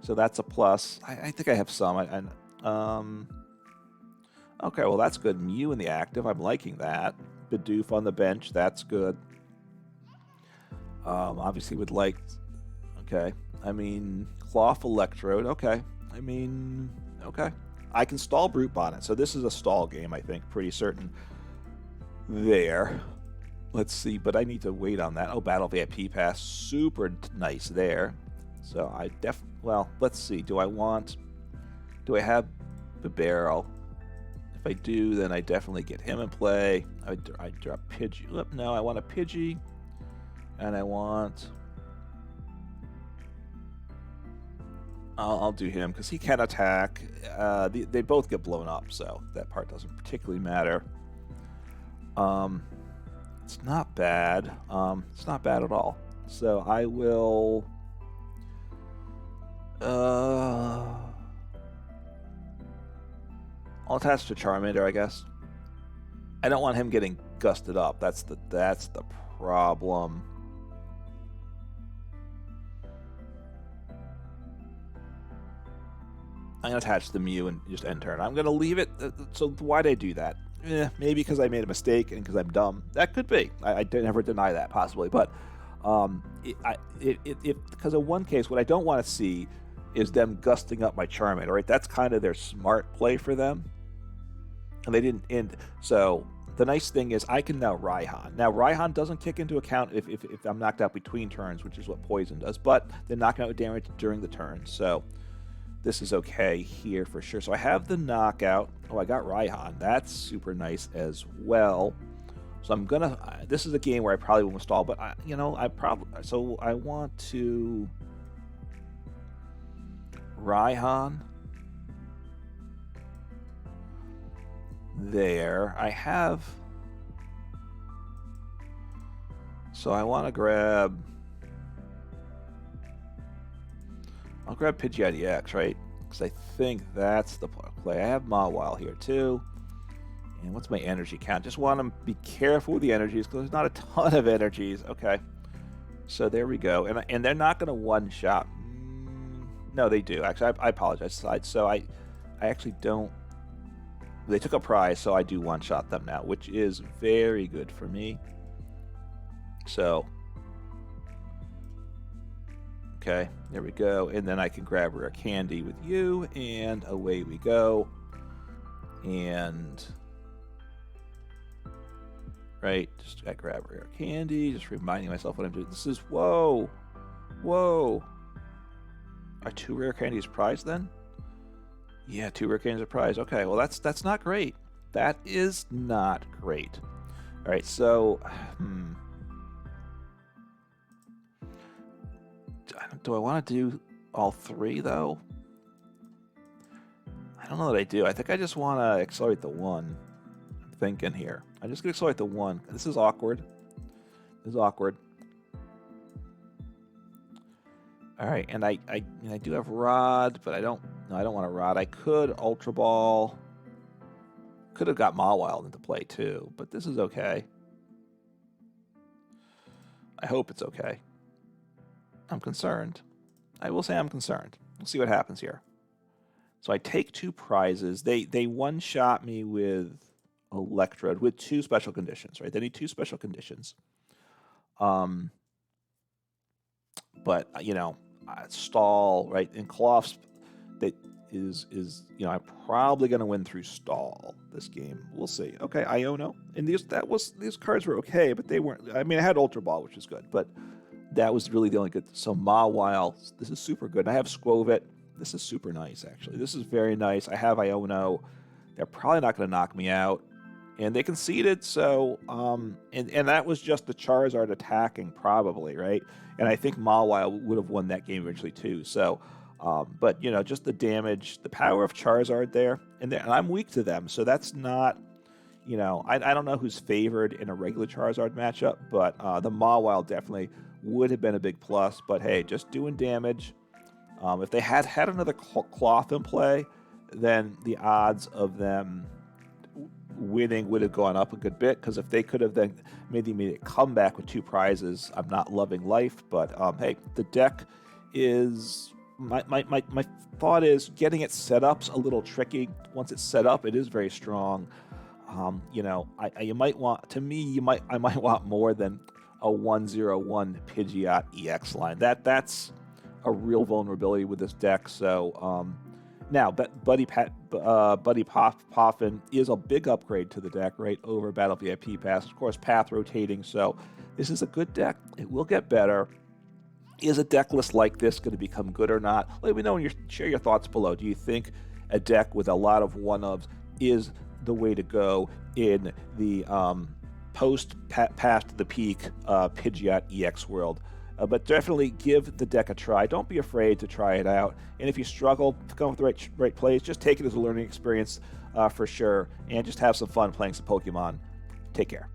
So that's a plus. I think I have some. Okay, well that's good. Mew in the active. I'm liking that. Bidoof on the bench. That's good. Obviously would like. Okay. I mean, Cloth Electrode. Okay. I mean, okay. I can stall Brute Bonnet. So this is a stall game, I think. Pretty certain. There. Let's see, but I need to wait on that. Oh, Battle VIP Pass. Super nice there. So well, let's see. Do I have the barrel? If I do, then I definitely get him in play. I drop Pidgey. No, I want a Pidgey. And I want... I'll do him because he can attack. They both get blown up, so that part doesn't particularly matter. It's not bad. It's not bad at all. So I will... I'll attach to Charmander, I guess. I don't want him getting gusted up. That's the problem. I'm going to attach the Mew and just end turn. I'm going to leave it. So why'd I do that? Maybe because I made a mistake and because I'm dumb. That could be. I never deny that, possibly. But because of one case, what I don't want to see is them gusting up my Charmander, right? That's kind of their smart play for them. And they didn't end. So the nice thing is I can now Raihan. Now, Raihan doesn't kick into account if I'm knocked out between turns, which is what Poison does. But they're knocking out with damage during the turn. So this is okay here for sure. So I have the knockout. Oh, I got Raihan. That's super nice as well. So I'm gonna. This is a game where I probably won't stall, but So I want to Raihan. There, I have. So I want to grab. I'll grab Pidgeot EX, right? Because I think that's the play. I have Mawile here too. And what's my energy count? Just want to be careful with the energies because there's not a ton of energies. Okay. So there we go. And they're not going to one-shot. No, they do. Actually, I apologize. So I actually don't. They took a prize, so I do one-shot them now, which is very good for me. So, okay, there we go. And then I can grab Rare Candy with you, and away we go. And, right, just I grab Rare Candy, just reminding myself what I'm doing. This is, whoa. Are 2 Rare Candies prized then? Yeah, 2 Rare Candies are prized. Okay, well that's not great. That is not great. All right, so do I want to do all 3 though? I don't know that I do. I think I just want to accelerate the 1. I'm thinking here. I'm just gonna accelerate the 1. This is awkward. All right, and I do have Rod, but I don't want a Rod. I could Ultra Ball. Could have got Mawile into play too, but this is okay. I hope it's okay. I'm concerned. I will say I'm concerned. We'll see what happens here. So I take 2 prizes. They one-shot me with Electrode with 2 special conditions, right? They need 2 special conditions. But stall, right? And Kloff's that is I'm probably going to win through stall this game. We'll see. Okay, Iono, and these cards were okay, but they weren't. I mean, I had Ultra Ball, which is good, but that was really the only good. So Mawile, this is super good. I have Skwovet. This is super nice, actually. This is very nice. I have Iono. They're probably not going to knock me out. And they conceded, so, and that was just the Charizard attacking, probably, right? And I think Mawile would have won that game eventually, too. So, but, just the damage, the power of Charizard there, and I'm weak to them, so that's not, I don't know who's favored in a regular Charizard matchup, but the Mawile definitely would have been a big plus. But, hey, just doing damage. If they had another Cloth in play, then the odds of them winning would have gone up a good bit, because if they could have then made the immediate comeback with 2 prizes, I'm not loving life. But hey, the deck is my thought is getting it set up's a little tricky. Once it's set up, it is very strong. You might want, to me, I might want more than a 101 Pidgeot EX line. That's a real vulnerability with this deck. So now, Buddy Poffin is a big upgrade to the deck, right, over Battle VIP Pass. Of course, path rotating, so this is a good deck. It will get better. Is a deck list like this going to become good or not? Let me know, and share your thoughts below. Do you think a deck with a lot of one-ofs is the way to go in the past the peak Pidgeot EX world? But definitely give the deck a try. Don't be afraid to try it out. And if you struggle to come up with the right plays, just take it as a learning experience for sure, and just have some fun playing some Pokemon. Take care.